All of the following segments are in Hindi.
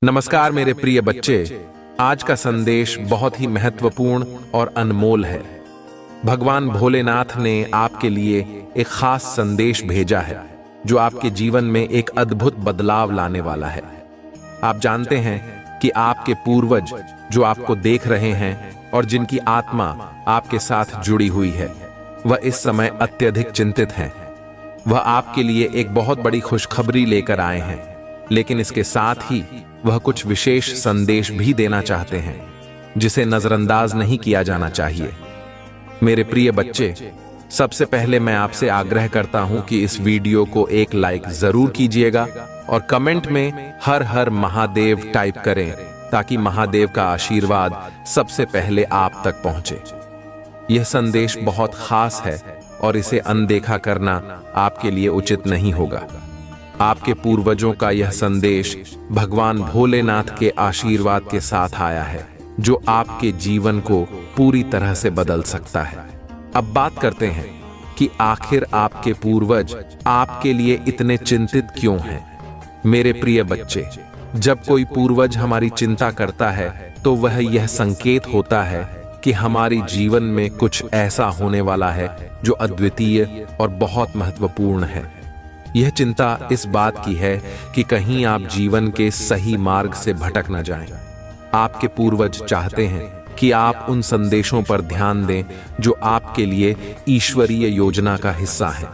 नमस्कार मेरे प्रिय बच्चे। आज का संदेश बहुत ही महत्वपूर्ण और अनमोल है। भगवान भोलेनाथ ने आपके लिए एक खास संदेश भेजा है जो आपके जीवन में एक अद्भुत बदलाव लाने वाला है। आप जानते हैं कि आपके पूर्वज जो आपको देख रहे हैं और जिनकी आत्मा आपके साथ जुड़ी हुई है, वह इस समय अत्यधिक चिंतित हैं। वह आपके लिए एक बहुत बड़ी खुशखबरी लेकर आए हैं, लेकिन इसके साथ ही वह कुछ विशेष संदेश भी देना चाहते हैं जिसे नजरअंदाज नहीं किया जाना चाहिए। मेरे प्रिय बच्चे, सबसे पहले मैं आपसे आग्रह करता हूं कि इस वीडियो को एक लाइक जरूर कीजिएगा और कमेंट में हर हर महादेव टाइप करें ताकि महादेव का आशीर्वाद सबसे पहले आप तक पहुंचे। यह संदेश बहुत खास है और इसे अनदेखा करना आपके लिए उचित नहीं होगा। आपके पूर्वजों का यह संदेश भगवान भोलेनाथ के आशीर्वाद के साथ आया है जो आपके जीवन को पूरी तरह से बदल सकता है। अब बात करते हैं कि आखिर आपके पूर्वज आपके लिए इतने चिंतित क्यों हैं। मेरे प्रिय बच्चे, जब कोई पूर्वज हमारी चिंता करता है तो वह यह संकेत होता है कि हमारी जीवन में कुछ ऐसा होने वाला है जो अद्वितीय और बहुत महत्वपूर्ण है। यह चिंता इस बात की है कि कहीं आप जीवन के सही मार्ग से भटक न जाएं। आपके पूर्वज चाहते हैं कि आप उन संदेशों पर ध्यान दें जो आपके लिए ईश्वरीय योजना का हिस्सा है।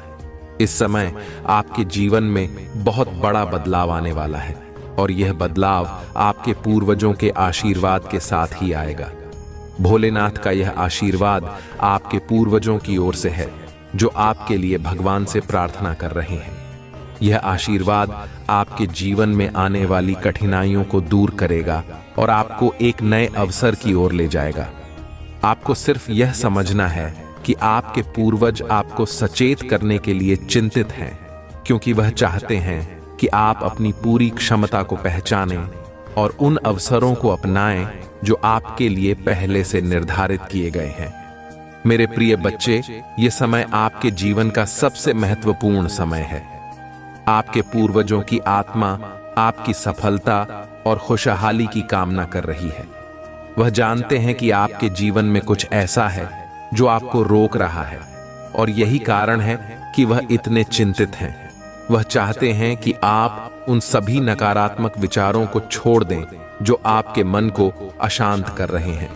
इस समय आपके जीवन में बहुत बड़ा बदलाव आने वाला है और यह बदलाव आपके पूर्वजों के आशीर्वाद के साथ ही आएगा। भोलेनाथ का यह आशीर्वाद आपके पूर्वजों की ओर से है जो आपके लिए भगवान से प्रार्थना कर रहे हैं। यह आशीर्वाद आपके जीवन में आने वाली कठिनाइयों को दूर करेगा और आपको एक नए अवसर की ओर ले जाएगा। आपको सिर्फ यह समझना है कि आपके पूर्वज आपको सचेत करने के लिए चिंतित हैं, क्योंकि वह चाहते हैं कि आप अपनी पूरी क्षमता को पहचानें और उन अवसरों को अपनाएं जो आपके लिए पहले से निर्धारित किए गए हैं। मेरे प्रिय बच्चे, यह समय आपके जीवन का सबसे महत्वपूर्ण समय है। आपके पूर्वजों की आत्मा आपकी सफलता और खुशहाली की कामना कर रही है। वह जानते हैं कि आपके जीवन में कुछ ऐसा है जो आपको रोक रहा है और यही कारण है कि वह इतने चिंतित हैं। वह चाहते हैं कि आप उन सभी नकारात्मक विचारों को छोड़ दें जो आपके मन को अशांत कर रहे हैं।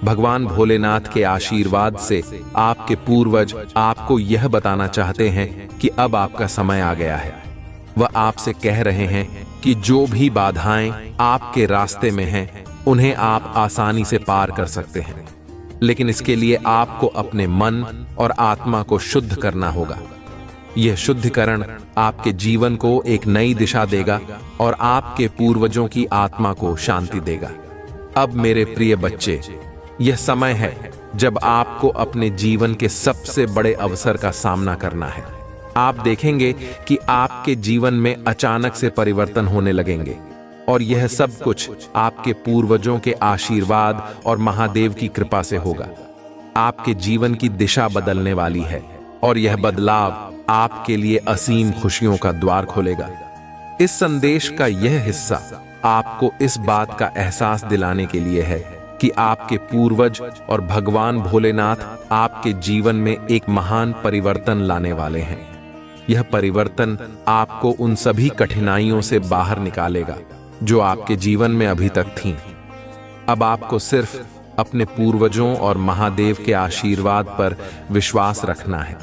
भगवान भोलेनाथ के आशीर्वाद से आपके पूर्वज आपको यह बताना चाहते हैं कि अब आपका समय आ गया है। वह आपसे कह रहे हैं कि जो भी बाधाएं आपके रास्ते में हैं, उन्हें आप आसानी से पार कर सकते हैं, लेकिन इसके लिए आपको अपने मन और आत्मा को शुद्ध करना होगा। यह शुद्धिकरण आपके जीवन को एक नई दिशा देगा और आपके पूर्वजों की आत्मा को शांति देगा। अब मेरे प्रिय बच्चे, यह समय है जब आपको अपने जीवन के सबसे बड़े अवसर का सामना करना है। आप देखेंगे कि आपके जीवन में अचानक से परिवर्तन होने लगेंगे और यह सब कुछ आपके पूर्वजों के आशीर्वाद और महादेव की कृपा से होगा। आपके जीवन की दिशा बदलने वाली है और यह बदलाव आपके लिए असीम खुशियों का द्वार खोलेगा। इस संदेश का यह हिस्सा आपको इस बात का एहसास दिलाने के लिए है कि आपके पूर्वज और भगवान भोलेनाथ आपके जीवन में एक महान परिवर्तन लाने वाले हैं। यह परिवर्तन आपको उन सभी कठिनाइयों से बाहर निकालेगा जो आपके जीवन में अभी तक थीं। अब आपको सिर्फ अपने पूर्वजों और महादेव के आशीर्वाद पर विश्वास रखना है।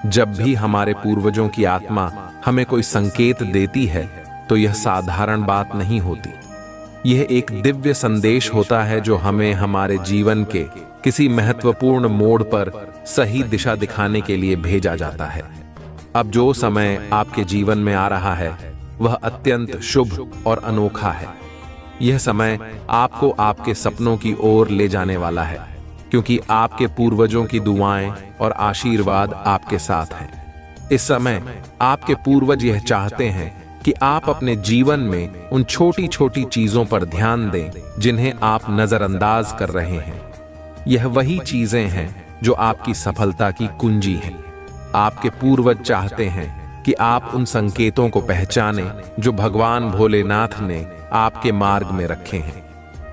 जब भी हमारे पूर्वजों की आत्मा हमें कोई संकेत देती है तो यह साधारण बात नहीं होती। यह एक दिव्य संदेश होता है जो हमें हमारे जीवन के किसी महत्वपूर्ण मोड़ पर सही दिशा दिखाने के लिए भेजा जाता है। अब जो समय आपके जीवन में आ रहा है वह अत्यंत शुभ और अनोखा है। यह समय आपको आपके सपनों की ओर ले जाने वाला है, क्योंकि आपके पूर्वजों की दुआएं और आशीर्वाद आपके साथ हैं। इस समय आपके पूर्वज यह चाहते हैं कि आप अपने जीवन में उन छोटी छोटी चीजों पर ध्यान दें जिन्हें आप नजरअंदाज कर रहे हैं। यह वही चीजें हैं जो आपकी सफलता की कुंजी हैं। आपके पूर्वज चाहते हैं कि आप उन संकेतों को पहचानें जो भगवान भोलेनाथ ने आपके मार्ग में रखे हैं।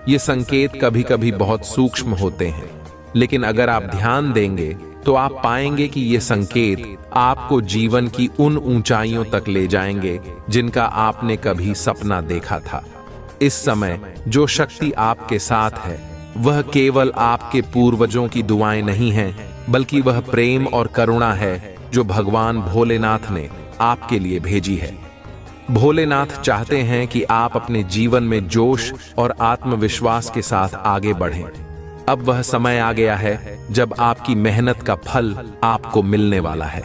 ये संकेत कभी कभी बहुत सूक्ष्म होते हैं, लेकिन अगर आप ध्यान देंगे तो आप पाएंगे कि ये संकेत आपको जीवन की उन ऊंचाइयों तक ले जाएंगे जिनका आपने कभी सपना देखा था। इस समय जो शक्ति आपके साथ है वह केवल आपके पूर्वजों की दुआएं नहीं हैं, बल्कि वह प्रेम और करुणा है जो भगवान भोलेनाथ ने आपके लिए भेजी है। भोलेनाथ चाहते हैं कि आप अपने जीवन में जोश और आत्मविश्वास के साथ आगे बढ़ें। अब वह समय आ गया है जब आपकी मेहनत का फल आपको मिलने वाला है।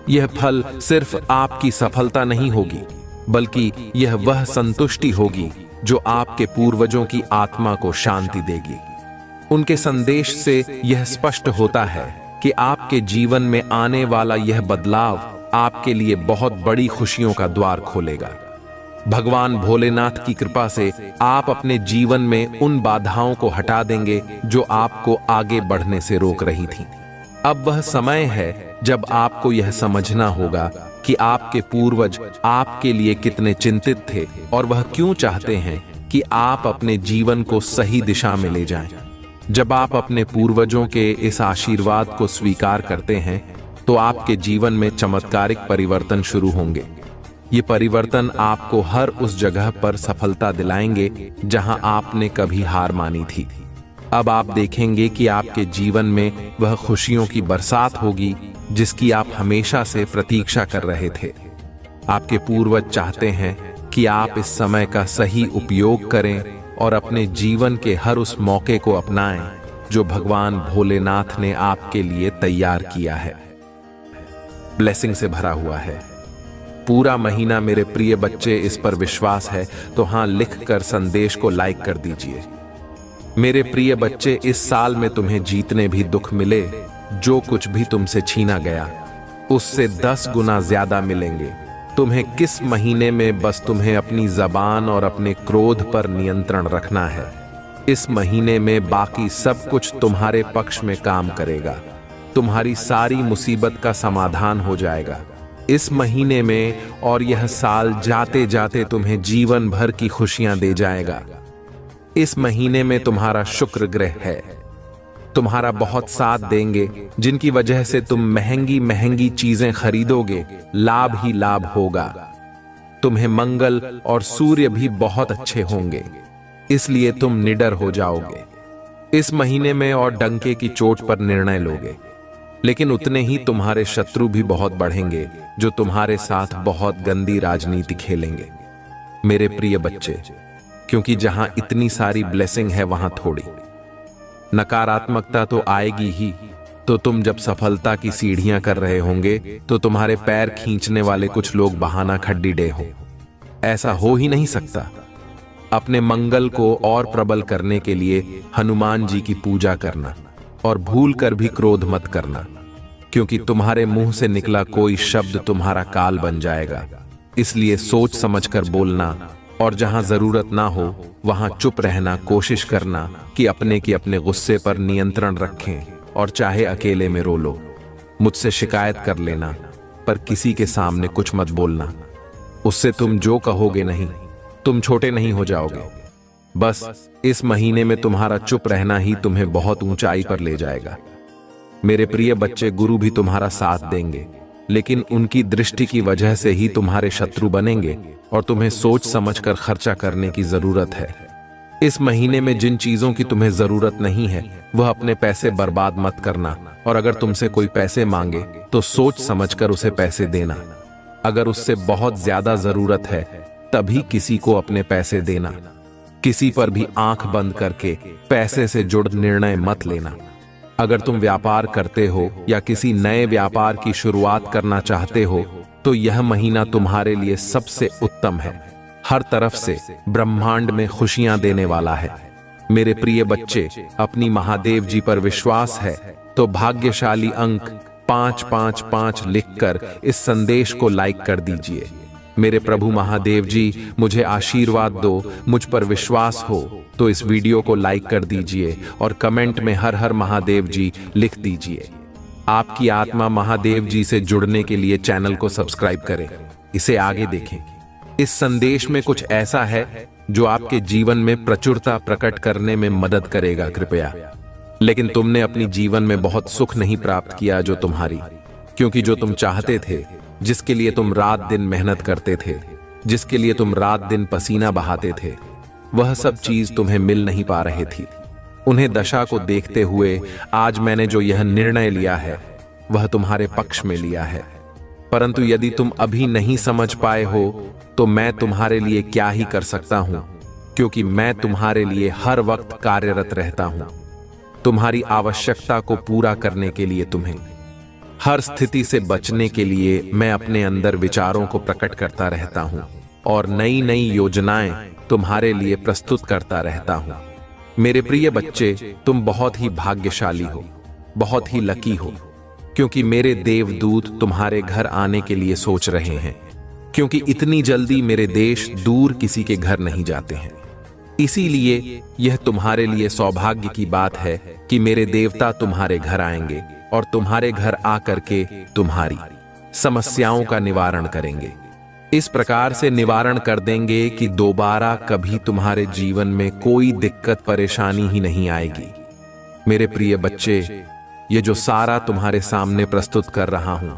यह फल सिर्फ आपकी सफलता नहीं होगी, बल्कि यह वह संतुष्टि होगी जो आपके पूर्वजों की आत्मा को शांति देगी। उनके संदेश से यह स्पष्ट होता है कि आपके जीवन में आने वाला यह बदलाव आपके लिए बहुत बड़ी खुशियों का द्वार खोलेगा। भगवान भोलेनाथ की कृपा से आप अपने जीवन में उन बाधाओं को हटा देंगे जो आपको आगे बढ़ने से रोक रही थीं। अब वह समय है जब आपको यह समझना होगा कि आपके पूर्वज आपके लिए कितने चिंतित थे और वह क्यों चाहते हैं कि आप अपने जीवन को सही दिशा में ले जाएं। जब आप अपने पूर्वजों के इस आशीर्वाद को स्वीकार करते हैं तो आपके जीवन में चमत्कारिक परिवर्तन शुरू होंगे। ये परिवर्तन आपको हर उस जगह पर सफलता दिलाएंगे जहां आपने कभी हार मानी थी। अब आप देखेंगे कि आपके जीवन में वह खुशियों की बरसात होगी जिसकी आप हमेशा से प्रतीक्षा कर रहे थे। आपके पूर्वज चाहते हैं कि आप इस समय का सही उपयोग करें और अपने जीवन के हर उस मौके को अपनाएं जो भगवान भोलेनाथ ने आपके लिए तैयार किया है। ब्लेसिंग से भरा हुआ है पूरा महीना मेरे प्रिय बच्चे, इस पर विश्वास है तो हाँ लिखकर संदेश को लाइक कर दीजिए। मेरे प्रिय बच्चे, इस साल में तुम्हें जीतने भी दुख मिले, जो कुछ भी तुमसे छीना गया उससे 10 गुना ज्यादा मिलेंगे। तुम्हें किस महीने में बस तुम्हें अपनी जबान और अपने क्रोध पर नियंत्रण रखना है। इस महीने में बाकी सब कुछ तुम्हारे पक्ष में काम करेगा। तुम्हारी सारी मुसीबत का समाधान हो जाएगा इस महीने में, और यह साल जाते जाते तुम्हें जीवन भर की खुशियां दे जाएगा। इस महीने में तुम्हारा शुक्र ग्रह है, तुम्हारा बहुत साथ देंगे, जिनकी वजह से तुम महंगी महंगी चीजें खरीदोगे, लाभ ही लाभ होगा। तुम्हें मंगल और सूर्य भी बहुत अच्छे होंगे, इसलिए तुम निडर हो जाओगे इस महीने में और डंके की चोट पर निर्णय लोगे। लेकिन उतने ही तुम्हारे शत्रु भी बहुत बढ़ेंगे जो तुम्हारे साथ बहुत गंदी राजनीति खेलेंगे। मेरे प्रिय बच्चे, क्योंकि जहां इतनी सारी ब्लेसिंग है वहां थोड़ी नकारात्मकता तो आएगी ही। तो तुम जब सफलता की सीढ़ियां कर रहे होंगे तो तुम्हारे पैर खींचने वाले कुछ लोग बहाना खड्डी डे हो। ऐसा हो ही नहीं सकता। अपने मंगल को और प्रबल करने के लिए हनुमान जी की पूजा करना और भूल कर भी क्रोध मत करना, क्योंकि तुम्हारे मुंह से निकला कोई शब्द तुम्हारा काल बन जाएगा। इसलिए सोच समझकर बोलना और जहां जरूरत ना हो वहां चुप रहना। कोशिश करना कि अपने गुस्से पर नियंत्रण रखें और चाहे अकेले में रो लो। मुझसे शिकायत कर लेना, पर किसी के सामने कुछ मत बोलना। उससे तुम जो कहोगे नहीं, तुम छोटे नहीं हो जाओगे। बस इस महीने में तुम्हारा चुप रहना ही तुम्हें बहुत ऊंचाई पर ले जाएगा। मेरे प्रिय बच्चे, गुरु भी तुम्हारा साथ देंगे, लेकिन उनकी दृष्टि की वजह से ही तुम्हारे शत्रु बनेंगे और तुम्हें सोच समझकर खर्चा करने की जरूरत है। इस महीने में जिन चीजों की तुम्हें जरूरत नहीं है वह अपने पैसे बर्बाद मत करना, और अगर तुमसे कोई पैसे मांगे तो सोच समझकर उसे पैसे देना। अगर उससे बहुत ज्यादा जरूरत है तभी किसी को अपने पैसे देना। किसी पर भी आंख बंद करके पैसे से जुड़ निर्णय मत लेना। अगर तुम व्यापार करते हो या किसी नए व्यापार की शुरुआत करना चाहते हो तो यह महीना तुम्हारे लिए सबसे उत्तम है। हर तरफ से ब्रह्मांड में खुशियां देने वाला है। मेरे प्रिय बच्चे, अपनी महादेव जी पर विश्वास है तो भाग्यशाली अंक 555 लिखकर इस संदेश को लाइक कर दीजिए। मेरे प्रभु महादेव जी, मुझे आशीर्वाद दो, मुझ पर विश्वास हो तो इस वीडियो को लाइक कर दीजिए और कमेंट में हर हर महादेव जी लिख दीजिए। आपकी आत्मा महादेव जी से जुड़ने के लिए चैनल को सब्सक्राइब करें, इसे आगे देखें। इस संदेश में कुछ ऐसा है जो आपके जीवन में प्रचुरता प्रकट करने में मदद करेगा कृपया। लेकिन तुमने अपनी जीवन में बहुत सुख नहीं प्राप्त किया जो तुम्हारी, क्योंकि जो तुम चाहते थे, जिसके लिए तुम रात दिन मेहनत करते थे, जिसके लिए तुम रात दिन पसीना बहाते थे, वह सब चीज तुम्हें मिल नहीं पा रही थी। उन्हें दशा को देखते हुए आज मैंने जो यह निर्णय लिया है वह तुम्हारे पक्ष में लिया है। परंतु यदि तुम अभी नहीं समझ पाए हो तो मैं तुम्हारे लिए क्या ही कर सकता हूं, क्योंकि मैं तुम्हारे लिए हर वक्त कार्यरत रहता हूं। तुम्हारी आवश्यकता को पूरा करने के लिए, तुम्हें हर स्थिति से बचने के लिए मैं अपने अंदर विचारों को प्रकट करता रहता हूं और नई नई योजनाएं तुम्हारे लिए प्रस्तुत करता रहता हूं। मेरे प्रिय बच्चे, तुम बहुत ही भाग्यशाली हो, बहुत ही लकी हो, क्योंकि मेरे देवदूत तुम्हारे घर आने के लिए सोच रहे हैं, क्योंकि इतनी जल्दी मेरे देश दूर किसी के घर नहीं जाते हैं। इसीलिए यह तुम्हारे लिए सौभाग्य की बात है कि मेरे देवता तुम्हारे घर आएंगे और तुम्हारे घर आकर के तुम्हारी समस्याओं का निवारण करेंगे। इस प्रकार से निवारण कर देंगे कि दोबारा कभी तुम्हारे जीवन में कोई दिक्कत परेशानी ही नहीं आएगी। मेरे प्रिय बच्चे, ये जो सारा तुम्हारे सामने प्रस्तुत कर रहा हूं,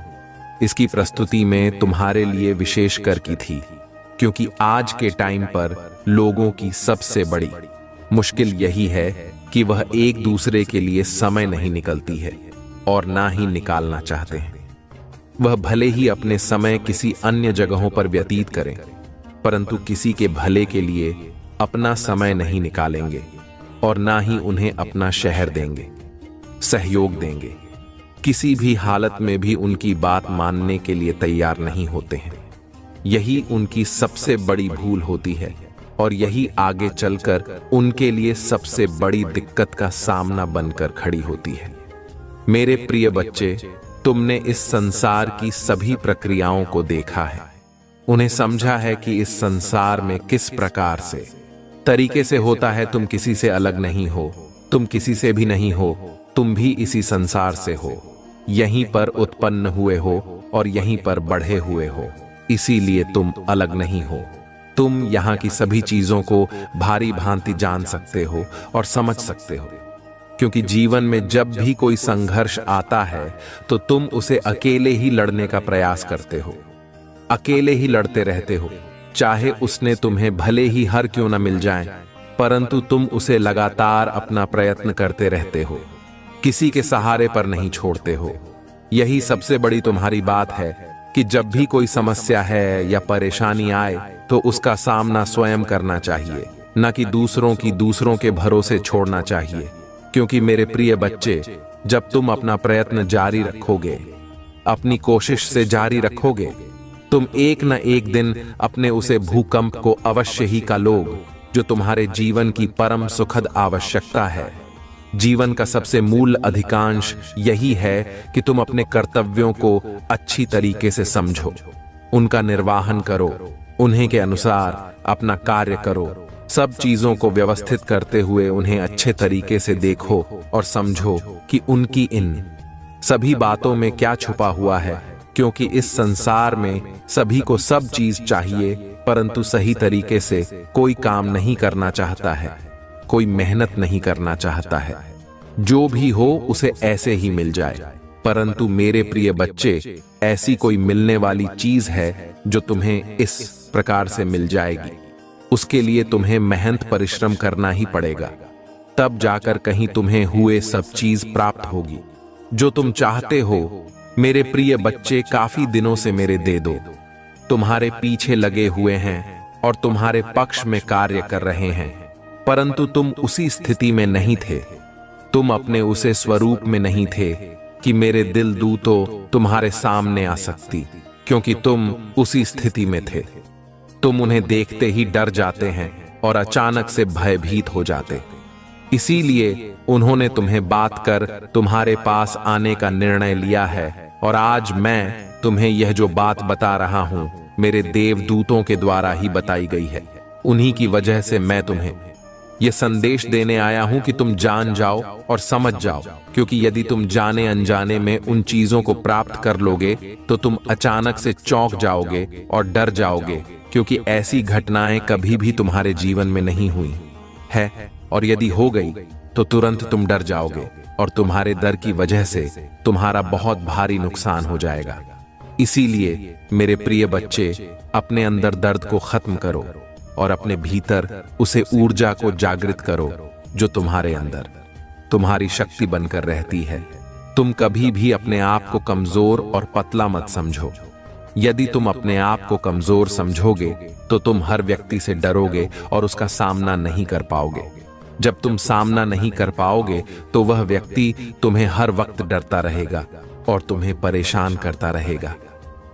इसकी प्रस्तुति में तुम्हारे लिए विशेष कर की थी, क्योंकि आज के टाइम पर लोगों की सबसे बड़ी मुश्किल यही है कि वह एक दूसरे के लिए समय नहीं निकलती है और ना ही निकालना चाहते हैं। वह भले ही अपने समय किसी अन्य जगहों पर व्यतीत करें, परंतु किसी के भले के लिए अपना समय नहीं निकालेंगे और ना ही उन्हें अपना शहर देंगे, सहयोग देंगे। किसी भी हालत में भी उनकी बात मानने के लिए तैयार नहीं होते हैं। यही उनकी सबसे बड़ी भूल होती है और यही आगे चलकर उनके लिए सबसे बड़ी दिक्कत का सामना बनकर खड़ी होती है। मेरे प्रिय बच्चे, तुमने इस संसार की सभी प्रक्रियाओं को देखा है, उन्हें समझा है कि इस संसार में किस प्रकार से तरीके से होता है। तुम किसी से अलग नहीं हो, तुम किसी से भी नहीं हो, तुम भी इसी संसार से हो, यहीं पर उत्पन्न हुए हो और यहीं पर बढ़े हुए हो, इसीलिए तुम अलग नहीं हो। तुम यहाँ की सभी चीजों को भारी भांति जान सकते हो और समझ सकते हो, क्योंकि जीवन में जब भी कोई संघर्ष आता है तो तुम उसे अकेले ही लड़ने का प्रयास करते हो, अकेले ही लड़ते रहते हो। चाहे उसने तुम्हें भले ही हर क्यों न मिल जाए, परंतु तुम उसे लगातार अपना प्रयत्न करते रहते हो, किसी के सहारे पर नहीं छोड़ते हो। यही सबसे बड़ी तुम्हारी बात है कि जब भी कोई समस्या है या परेशानी आए तो उसका सामना स्वयं करना चाहिए, न कि दूसरों के भरोसे छोड़ना चाहिए। क्योंकि मेरे प्रिय बच्चे, जब तुम अपना प्रयत्न जारी रखोगे, अपनी कोशिश से जारी रखोगे, तुम एक न एक दिन अपने उसे भूकंप को अवश्य ही का लोग, जो तुम्हारे जीवन की परम सुखद आवश्यकता है। जीवन का सबसे मूल अधिकांश यही है कि तुम अपने कर्तव्यों को अच्छी तरीके से समझो, उनका निर्वाहन करो, उन्हीं के अनुसार अपना कार्य करो। सब चीजों को व्यवस्थित करते हुए उन्हें अच्छे तरीके से देखो और समझो कि उनकी इन सभी बातों में क्या छुपा हुआ है, क्योंकि इस संसार में सभी को सब चीज चाहिए, परंतु सही तरीके से कोई काम नहीं करना चाहता है, कोई मेहनत नहीं करना चाहता है। जो भी हो उसे ऐसे ही मिल जाए। परंतु मेरे प्रिय बच्चे, ऐसी कोई मिलने वाली चीज है जो तुम्हें इस प्रकार से मिल जाएगी। उसके लिए तुम्हें मेहनत परिश्रम करना ही पड़ेगा, तब जाकर कहीं तुम्हें हुए सब चीज प्राप्त होगी जो तुम चाहते हो। मेरे प्रिय बच्चे, काफी दिनों से मेरे देदो तुम्हारे पीछे लगे हुए हैं और तुम्हारे पक्ष में कार्य कर रहे हैं, परंतु तुम उसी स्थिति में नहीं थे, तुम अपने उसे स्वरूप में नहीं थे कि मेरे दिल दूतो तुम्हारे सामने आ सकती, क्योंकि तुम उसी स्थिति में थे। तुम उन्हें देखते ही डर जाते हैं और अचानक से भयभीत हो जाते। इसीलिए उन्होंने तुम्हें बात कर तुम्हारे पास आने का निर्णय लिया है और आज मैं तुम्हें यह जो बात बता रहा हूं, मेरे देवदूतों के द्वारा ही बताई गई है। उन्हीं की वजह से मैं तुम्हें ये संदेश देने आया हूं कि तुम जान जाओ और समझ जाओ, क्योंकि यदि तुम जाने अनजाने में उन चीजों को प्राप्त कर लोगे तो तुम अचानक से चौंक जाओगे और डर जाओगे, क्योंकि ऐसी घटनाएं कभी भी तुम्हारे जीवन में नहीं हुई है, और यदि हो गई तो तुरंत तुम डर जाओगे और तुम्हारे डर की वजह से तुम्हारा बहुत भारी नुकसान हो जाएगा। इसीलिए मेरे प्रिय बच्चे, अपने अंदर दर्द को खत्म करो और अपने भीतर उसे ऊर्जा को जागृत करो जो तुम्हारे अंदर तुम्हारी शक्ति बनकर रहती है। तुम कभी भी अपने आप को कमजोर और पतला मत समझो। यदि तुम अपने आप को कमजोर समझोगे तो तुम हर व्यक्ति से डरोगे और उसका सामना नहीं कर पाओगे। जब तुम सामना नहीं कर पाओगे तो वह व्यक्ति तुम्हें हर वक्त डरता रहेगा और तुम्हें परेशान करता रहेगा,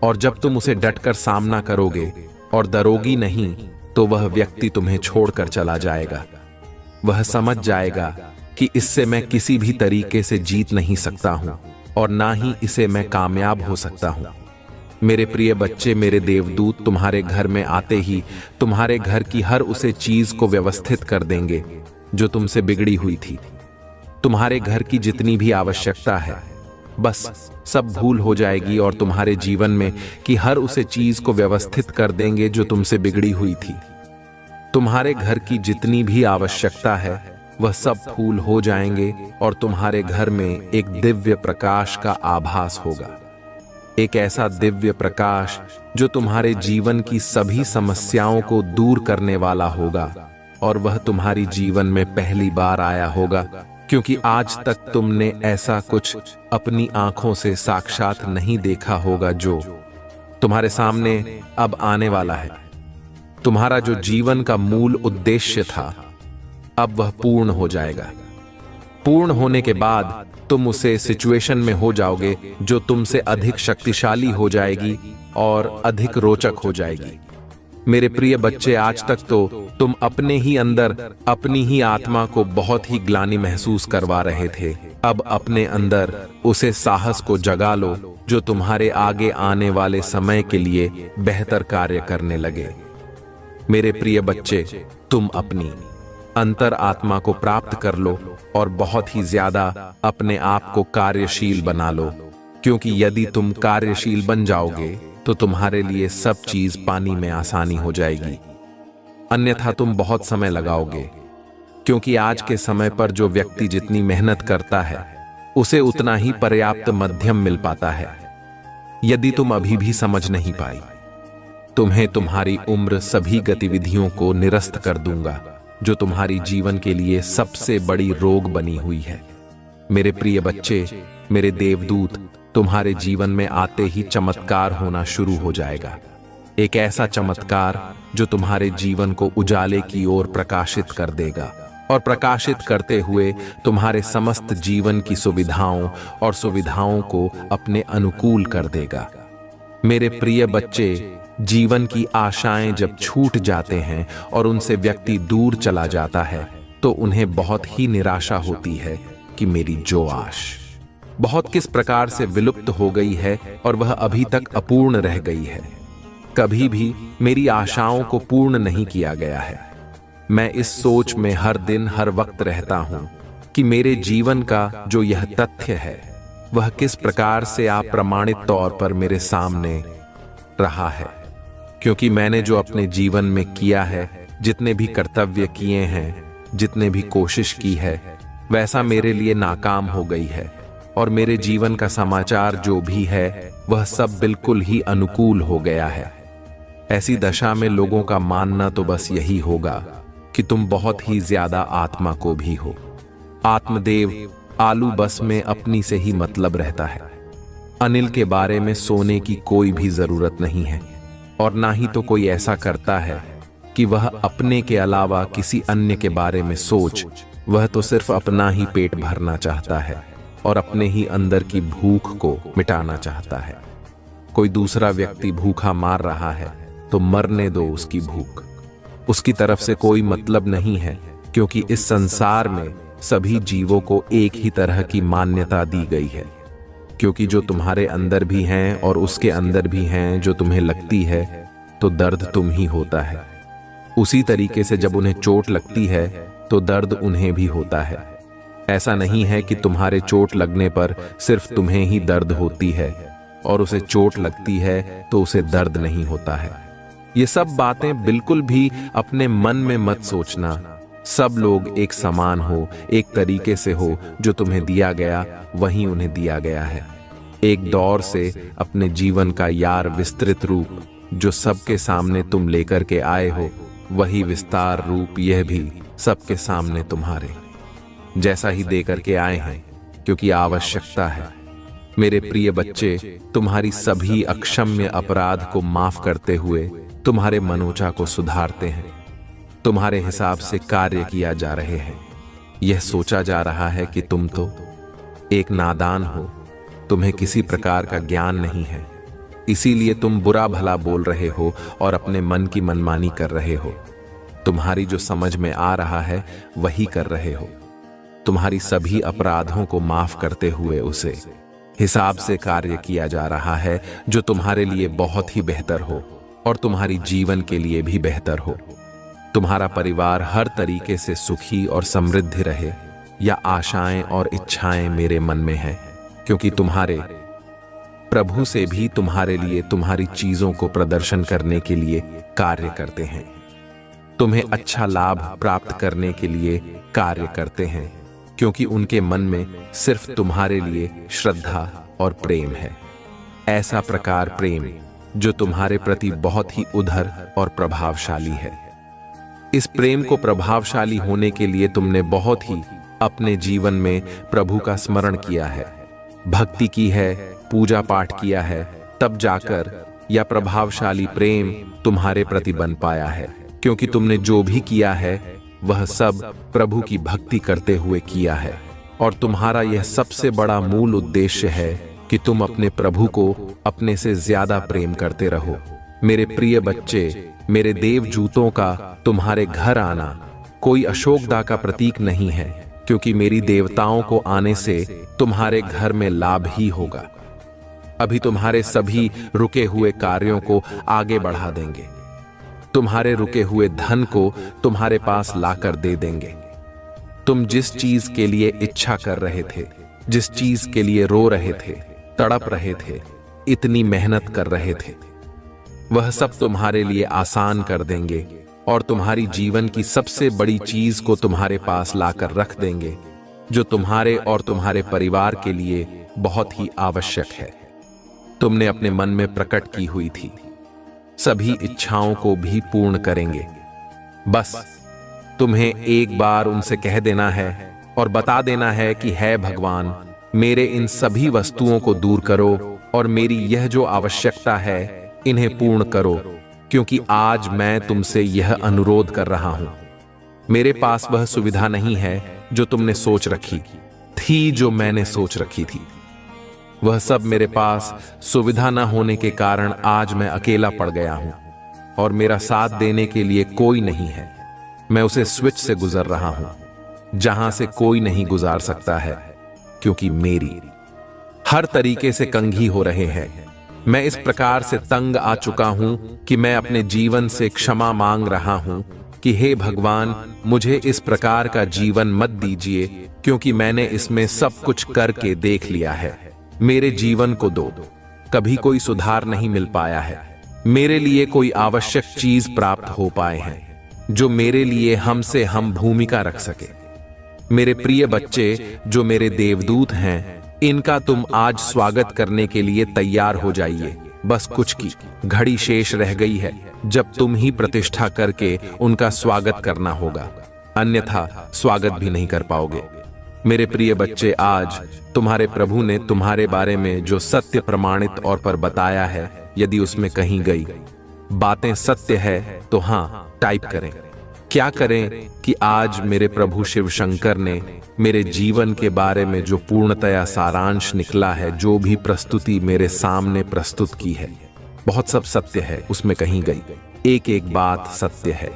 और जब तुम उसे डटकर सामना करोगे और डरोगी नहीं तो वह व्यक्ति तुम्हें छोड़कर चला जाएगा। वह समझ जाएगा कि इससे मैं किसी भी तरीके से जीत नहीं सकता हूं और ना ही इसे मैं कामयाब हो सकता हूं। मेरे प्रिय बच्चे, मेरे देवदूत तुम्हारे घर में आते ही तुम्हारे घर की हर उसे चीज को व्यवस्थित कर देंगे जो तुमसे बिगड़ी हुई थी। तुम्हारे घर की जितनी भी आवश्यकता है बस सब भूल हो जाएगी और तुम्हारे जीवन में की हर उसे चीज को व्यवस्थित कर देंगे जो तुमसे बिगड़ी हुई थी। तुम्हारे घर की जितनी भी आवश्यकता है वह सब फूल हो जाएंगे और तुम्हारे घर में एक दिव्य प्रकाश का आभास होगा। एक ऐसा दिव्य प्रकाश जो तुम्हारे जीवन की सभी समस्याओं को दूर करने वाला होगा, और वह तुम्हारी जीवन में पहली बार आया होगा, क्योंकि आज तक तुमने ऐसा कुछ अपनी आंखों से साक्षात नहीं देखा होगा जो तुम्हारे सामने अब आने वाला है। तुम्हारा जो जीवन का मूल उद्देश्य था अब वह पूर्ण हो जाएगा। पूर्ण होने के बाद तुम उसे सिचुएशन में हो जाओगे जो तुमसे अधिक शक्तिशाली हो जाएगी और अधिक रोचक हो जाएगी। मेरे प्रिय बच्चे, आज तक तो तुम अपने ही अंदर अपनी ही आत्मा को बहुत ही ग्लानि महसूस करवा रहे थे। अब अपने अंदर उसे साहस को जगा लो जो तुम्हारे आगे आने वाले समय के लिए बेहतर कार्य करने लगे। मेरे प्रिय बच्चे, तुम अपनी अंतर आत्मा को प्राप्त कर लो और बहुत ही ज्यादा अपने आप को कार्यशील बना लो, क्योंकि यदि तुम कार्यशील बन जाओगे तो तुम्हारे लिए सब चीज पानी में आसानी हो जाएगी। अन्यथा तुम बहुत समय लगाओगे, क्योंकि आज के समय पर जो व्यक्ति जितनी मेहनत करता है उसे उतना ही पर्याप्त मध्यम मिल पाता है। यदि तुम अभी भी समझ नहीं पाई, तुम्हें तुम्हारी उम्र सभी गतिविधियों को निरस्त कर दूंगा जो तुम्हारी जीवन के लिए सबसे बड़ी रोग बनी हुई है। मेरे प्रिय बच्चे, मेरे देवदूत, तुम्हारे जीवन में आते ही चमत्कार होना शुरू हो जाएगा। एक ऐसा चमत्कार जो तुम्हारे जीवन को उजाले की ओर प्रकाशित कर देगा और प्रकाशित करते हुए तुम्हारे समस्त जीवन की सुविधाओं को अपने अनुकूल कर देगा। मेरे प्रिय बच्चे, जीवन की आशाएं जब छूट जाते हैं और उनसे व्यक्ति दूर चला जाता है तो उन्हें बहुत ही निराशा होती है कि मेरी जो आश बहुत किस प्रकार से विलुप्त हो गई है और वह अभी तक अपूर्ण रह गई है। कभी भी मेरी आशाओं को पूर्ण नहीं किया गया है। मैं इस सोच में हर दिन हर वक्त रहता हूं कि मेरे जीवन का जो यह तथ्य है वह किस प्रकार से अप्रमाणित तौर पर मेरे सामने रहा है, क्योंकि मैंने जो अपने जीवन में किया है, जितने भी कर्तव्य किए हैं, जितने भी कोशिश की है, वैसा मेरे लिए नाकाम हो गई है और मेरे जीवन का समाचार जो भी है वह सब बिल्कुल ही अनुकूल हो गया है। ऐसी दशा में लोगों का मानना तो बस यही होगा कि तुम बहुत ही ज्यादा आत्मा को भी हो। आत्मदेव आलू बस में अपनी से ही मतलब रहता है। अनिल के बारे में सोने की कोई भी जरूरत नहीं है और ना ही तो कोई ऐसा करता है कि वह अपने के अलावा किसी अन्य के बारे में सोच। वह तो सिर्फ अपना ही पेट भरना चाहता है और अपने ही अंदर की भूख को मिटाना चाहता है। कोई दूसरा व्यक्ति भूखा मार रहा है तो मरने दो उसकी भूख। उसकी तरफ से कोई मतलब नहीं है, क्योंकि इस संसार में सभी जीवों को एक ही तरह की मान्यता दी गई है। क्योंकि जो तुम्हारे अंदर भी हैं और उसके अंदर भी हैं जो तुम्हें लगती है, तो दर्द तुम ही होता है। उसी तरीके से जब उन्हें चोट लगती है तो दर्द उन्हें भी होता है। ऐसा नहीं है कि तुम्हारे चोट लगने पर सिर्फ तुम्हें ही दर्द होती है और उसे चोट लगती है तो उसे दर्द नहीं होता है। ये सब बातें बिल्कुल भी अपने मन में मत सोचना। सब लोग एक समान हो, एक तरीके से हो। जो तुम्हें दिया गया वही उन्हें दिया गया है। एक दौर से अपने जीवन का यार विस्तृत रूप जो सबके सामने तुम लेकर के आए हो, वही विस्तार रूप यह भी सबके सामने तुम्हारे जैसा ही देकर के आए हैं, क्योंकि आवश्यकता है। मेरे प्रिय बच्चे, तुम्हारी सभी अक्षम्य अपराध को माफ करते हुए तुम्हारे मनोचा को सुधारते हैं। तुम्हारे हिसाब से कार्य किया जा रहे हैं। यह सोचा जा रहा है कि तुम तो एक नादान हो, तुम्हें किसी प्रकार का ज्ञान नहीं है, इसीलिए तुम बुरा भला बोल रहे हो और अपने मन की मनमानी कर रहे हो। तुम्हारी जो समझ में आ रहा है वही कर रहे हो। तुम्हारी सभी अपराधों को माफ करते हुए उसे हिसाब से कार्य किया जा रहा है, जो तुम्हारे लिए बहुत ही बेहतर हो और तुम्हारी जीवन के लिए भी बेहतर हो। तुम्हारा परिवार हर तरीके से सुखी और समृद्ध रहे, या आशाएं और इच्छाएं मेरे मन में हैं, क्योंकि तुम्हारे प्रभु से भी तुम्हारे लिए तुम्हारी चीजों को प्रदर्शन करने के लिए कार्य करते हैं। तुम्हें अच्छा लाभ प्राप्त करने के लिए कार्य करते हैं, क्योंकि उनके मन में सिर्फ तुम्हारे लिए श्रद्धा और प्रेम है। ऐसा प्रकार प्रेम जो तुम्हारे प्रति बहुत ही उदार और प्रभावशाली है। इस प्रेम को प्रभावशाली होने के लिए तुमने बहुत ही अपने जीवन में प्रभु का स्मरण किया है, भक्ति की है, पूजा पाठ किया है, तब जाकर यह प्रभावशाली प्रेम तुम्हारे प्रति बन पाया है। क्योंकि तुमने जो भी किया है वह सब प्रभु की भक्ति करते हुए किया है, और तुम्हारा यह सबसे बड़ा मूल उद्देश्य है कि तुम अपने प्रभु को अपने से ज्यादा प्रेम करते रहो। मेरे प्रिय बच्चे, मेरे देवदूतों का तुम्हारे घर आना कोई अशोकदा का प्रतीक नहीं है, क्योंकि मेरी देवताओं को आने से तुम्हारे घर में लाभ ही होगा। अभी तुम्हारे सभी रुके हुए कार्यों को आगे बढ़ा देंगे। तुम्हारे रुके हुए धन को तुम्हारे पास लाकर दे देंगे। तुम जिस चीज के लिए इच्छा कर रहे थे, जिस चीज के लिए रो रहे थे, तड़प रहे थे, इतनी मेहनत कर रहे थे, वह सब तुम्हारे लिए आसान कर देंगे और तुम्हारी जीवन की सबसे बड़ी चीज को तुम्हारे पास लाकर रख देंगे, जो तुम्हारे और तुम्हारे परिवार के लिए बहुत ही आवश्यक है। तुमने अपने मन में प्रकट की हुई थी, सभी इच्छाओं को भी पूर्ण करेंगे। बस तुम्हें एक बार उनसे कह देना है और बता देना है कि है भगवान, मेरे इन सभी वस्तुओं को दूर करो और मेरी यह जो आवश्यकता है इन्हें पूर्ण करो, क्योंकि आज मैं तुमसे यह अनुरोध कर रहा हूं। मेरे पास वह सुविधा नहीं है जो तुमने सोच रखी थी, जो मैंने सोच रखी थी। वह सब मेरे पास सुविधा न होने के कारण आज मैं अकेला पड़ गया हूं और मेरा साथ देने के लिए कोई नहीं है। मैं उसे स्विच से गुजर रहा हूं जहां से कोई नहीं गुजार सकता है, क्योंकि मेरी हर तरीके से कंघी हो रहे हैं। मैं इस प्रकार से तंग आ चुका हूं कि मैं अपने जीवन से क्षमा मांग रहा हूं कि हे भगवान, मुझे इस प्रकार का जीवन मत दीजिए, क्योंकि मैंने इसमें सब कुछ करके देख लिया है। मेरे जीवन को दो। कभी कोई सुधार नहीं मिल पाया है। मेरे लिए कोई आवश्यक चीज प्राप्त हो पाए हैं जो मेरे लिए हमसे हम भूमिका रख सके। मेरे प्रिय बच्चे, जो मेरे देवदूत हैं, इनका तुम आज स्वागत करने के लिए तैयार हो जाइए। बस कुछ की घड़ी शेष रह गई है जब तुम ही प्रतिष्ठा करके उनका स्वागत करना होगा, अन्यथा स्वागत भी नहीं कर पाओगे। मेरे प्रिय बच्चे, आज तुम्हारे प्रभु ने तुम्हारे बारे में जो सत्य प्रमाणित और पर बताया है, यदि उसमें कहीं गई बातें सत्य है तो हाँ टाइप करें। क्या करें कि आज मेरे प्रभु शिव शंकर ने मेरे जीवन के बारे में जो पूर्णतया सारांश निकला है, जो भी प्रस्तुति मेरे सामने प्रस्तुत की है, बहुत सब सत्य है। उसमें कहीं गई एक एक बात सत्य है।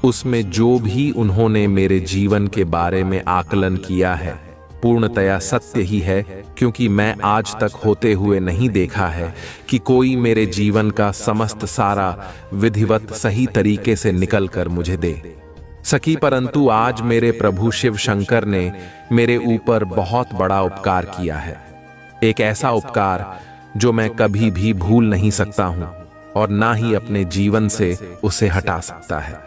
उसमें जो भी उन्होंने मेरे जीवन के बारे में आकलन किया है पूर्णतया सत्य ही है, क्योंकि मैं आज तक होते हुए नहीं देखा है कि कोई मेरे जीवन का समस्त सारा विधिवत सही तरीके से निकल कर मुझे दे। सखी, परंतु आज मेरे प्रभु शिव शंकर ने मेरे ऊपर बहुत बड़ा उपकार किया है। एक ऐसा उपकार जो मैं कभी भी भूल नहीं सकता हूं और ना ही अपने जीवन से उसे हटा सकता है,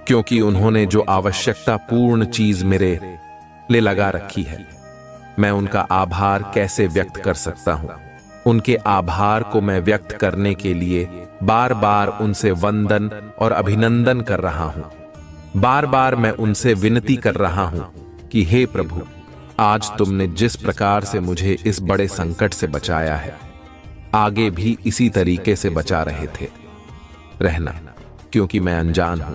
क्योंकि उन्होंने जो आवश्यकता पूर्ण चीज मेरे लिए लगा रखी है, मैं उनका आभार कैसे व्यक्त कर सकता हूं। उनके आभार को मैं व्यक्त करने के लिए बार बार उनसे वंदन और अभिनंदन कर रहा हूं। बार बार मैं उनसे विनती कर रहा हूं कि हे प्रभु, आज तुमने जिस प्रकार से मुझे इस बड़े संकट से बचाया है, आगे भी इसी तरीके से बचा रहे थे रहना, क्योंकि मैं अनजान हूं,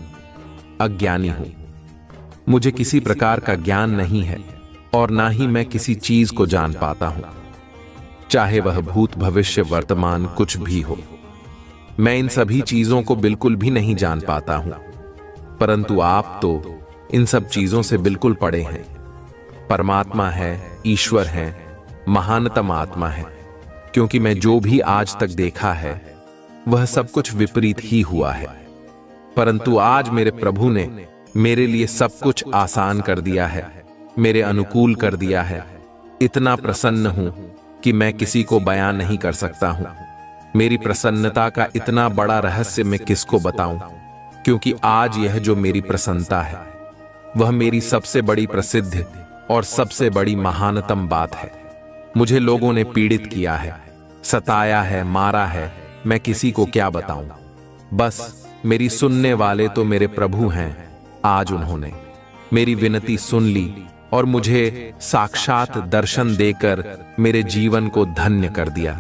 अज्ञानी हूं। मुझे किसी प्रकार का ज्ञान नहीं है और ना ही मैं किसी चीज को जान पाता हूं, चाहे वह भूत भविष्य वर्तमान कुछ भी हो। मैं इन सभी चीजों को बिल्कुल भी नहीं जान पाता हूं, परंतु आप तो इन सब चीजों से बिल्कुल परे हैं। परमात्मा है, ईश्वर है, महानतम आत्मा है, क्योंकि मैं जो भी आज तक देखा है वह सब कुछ विपरीत ही हुआ है। परंतु आज मेरे प्रभु ने मेरे लिए सब कुछ आसान कर दिया है, मेरे अनुकूल कर दिया है। इतना प्रसन्न हूं कि मैं किसी को बयान नहीं कर सकता हूं। मेरी प्रसन्नता का इतना बड़ा रहस्य मैं किसको बताऊं, क्योंकि आज यह जो मेरी प्रसन्नता है वह मेरी सबसे बड़ी प्रसिद्ध और सबसे बड़ी महानतम बात है। मुझे लोगों ने पीड़ित किया है, सताया है, मारा है, मैं किसी को क्या बताऊं। बस मेरी सुनने वाले तो मेरे प्रभु हैं। आज उन्होंने मेरी विनती सुन ली और मुझे साक्षात दर्शन देकर मेरे जीवन को धन्य कर दिया।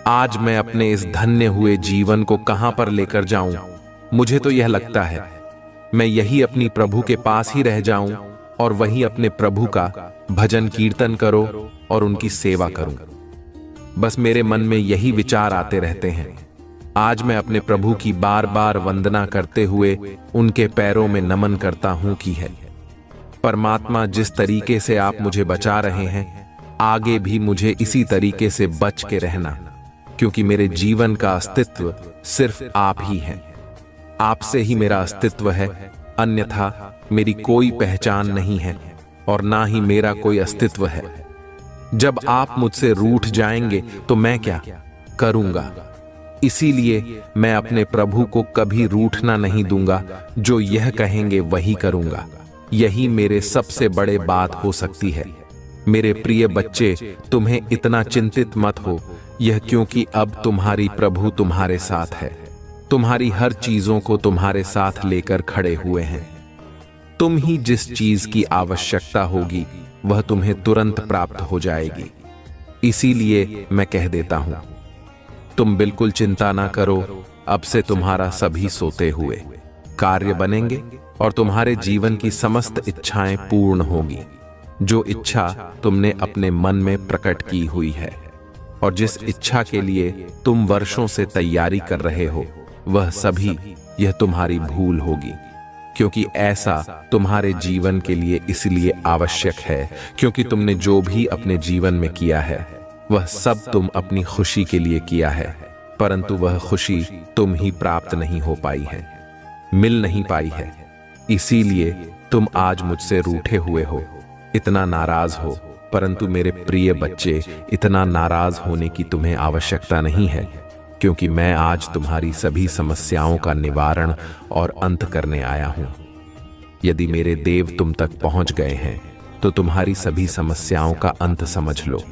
आज मैं अपने इस धन्य हुए जीवन को कहां पर लेकर जाऊं? मुझे तो यह लगता है मैं यही अपनी प्रभु के पास ही रह जाऊं और वहीं अपने प्रभु का भजन कीर्तन करो और उनकी सेवा करूं। बस मेरे मन में यही विचार आते रहते हैं। आज मैं अपने प्रभु की बार बार वंदना करते हुए उनके पैरों में नमन करता हूं कि है परमात्मा, जिस तरीके से आप मुझे बचा रहे हैं, आगे भी मुझे इसी तरीके से बच के रहना, क्योंकि मेरे जीवन का अस्तित्व सिर्फ आप ही हैं। आपसे ही मेरा अस्तित्व है, अन्यथा मेरी कोई पहचान नहीं है और ना ही मेरा कोई अस्तित्व है। जब आप मुझसे रूठ जाएंगे तो मैं क्या करूंगा? इसीलिए मैं अपने प्रभु को कभी रूठना नहीं दूंगा। जो यह कहेंगे वही करूंगा। यही मेरे सबसे बड़े बात हो सकती है। मेरे प्रिय बच्चे, तुम्हें इतना चिंतित मत हो, यह क्योंकि अब तुम्हारी प्रभु तुम्हारे साथ है। तुम्हारी हर चीजों को तुम्हारे साथ लेकर खड़े हुए हैं। तुम ही जिस चीज की आवश्यकता होगी वह तुम्हें तुरंत प्राप्त हो जाएगी। इसीलिए मैं कह देता हूं, तुम बिल्कुल चिंता ना करो। अब से तुम्हारा सभी सोते हुए कार्य बनेंगे और तुम्हारे जीवन की समस्त इच्छाएं पूर्ण होगी। जो इच्छा तुमने अपने मन में प्रकट की हुई है और जिस इच्छा के लिए तुम वर्षों से तैयारी कर रहे हो, वह सभी यह तुम्हारी भूल होगी, क्योंकि ऐसा तुम्हारे जीवन के लिए इसलिए आवश्यक है क्योंकि तुमने जो भी अपने जीवन में किया है वह सब तुम अपनी खुशी के लिए किया है, परंतु वह खुशी तुम ही प्राप्त नहीं हो पाई है, मिल नहीं पाई है। इसीलिए तुम आज मुझसे रूठे हुए हो, इतना नाराज हो। परंतु मेरे प्रिय बच्चे, इतना नाराज होने की तुम्हें आवश्यकता नहीं है, क्योंकि मैं आज तुम्हारी सभी समस्याओं का निवारण और अंत करने आया हूं। यदि मेरे देव तुम तक पहुंच गए हैं तो तुम्हारी सभी समस्याओं का अंत समझ लो,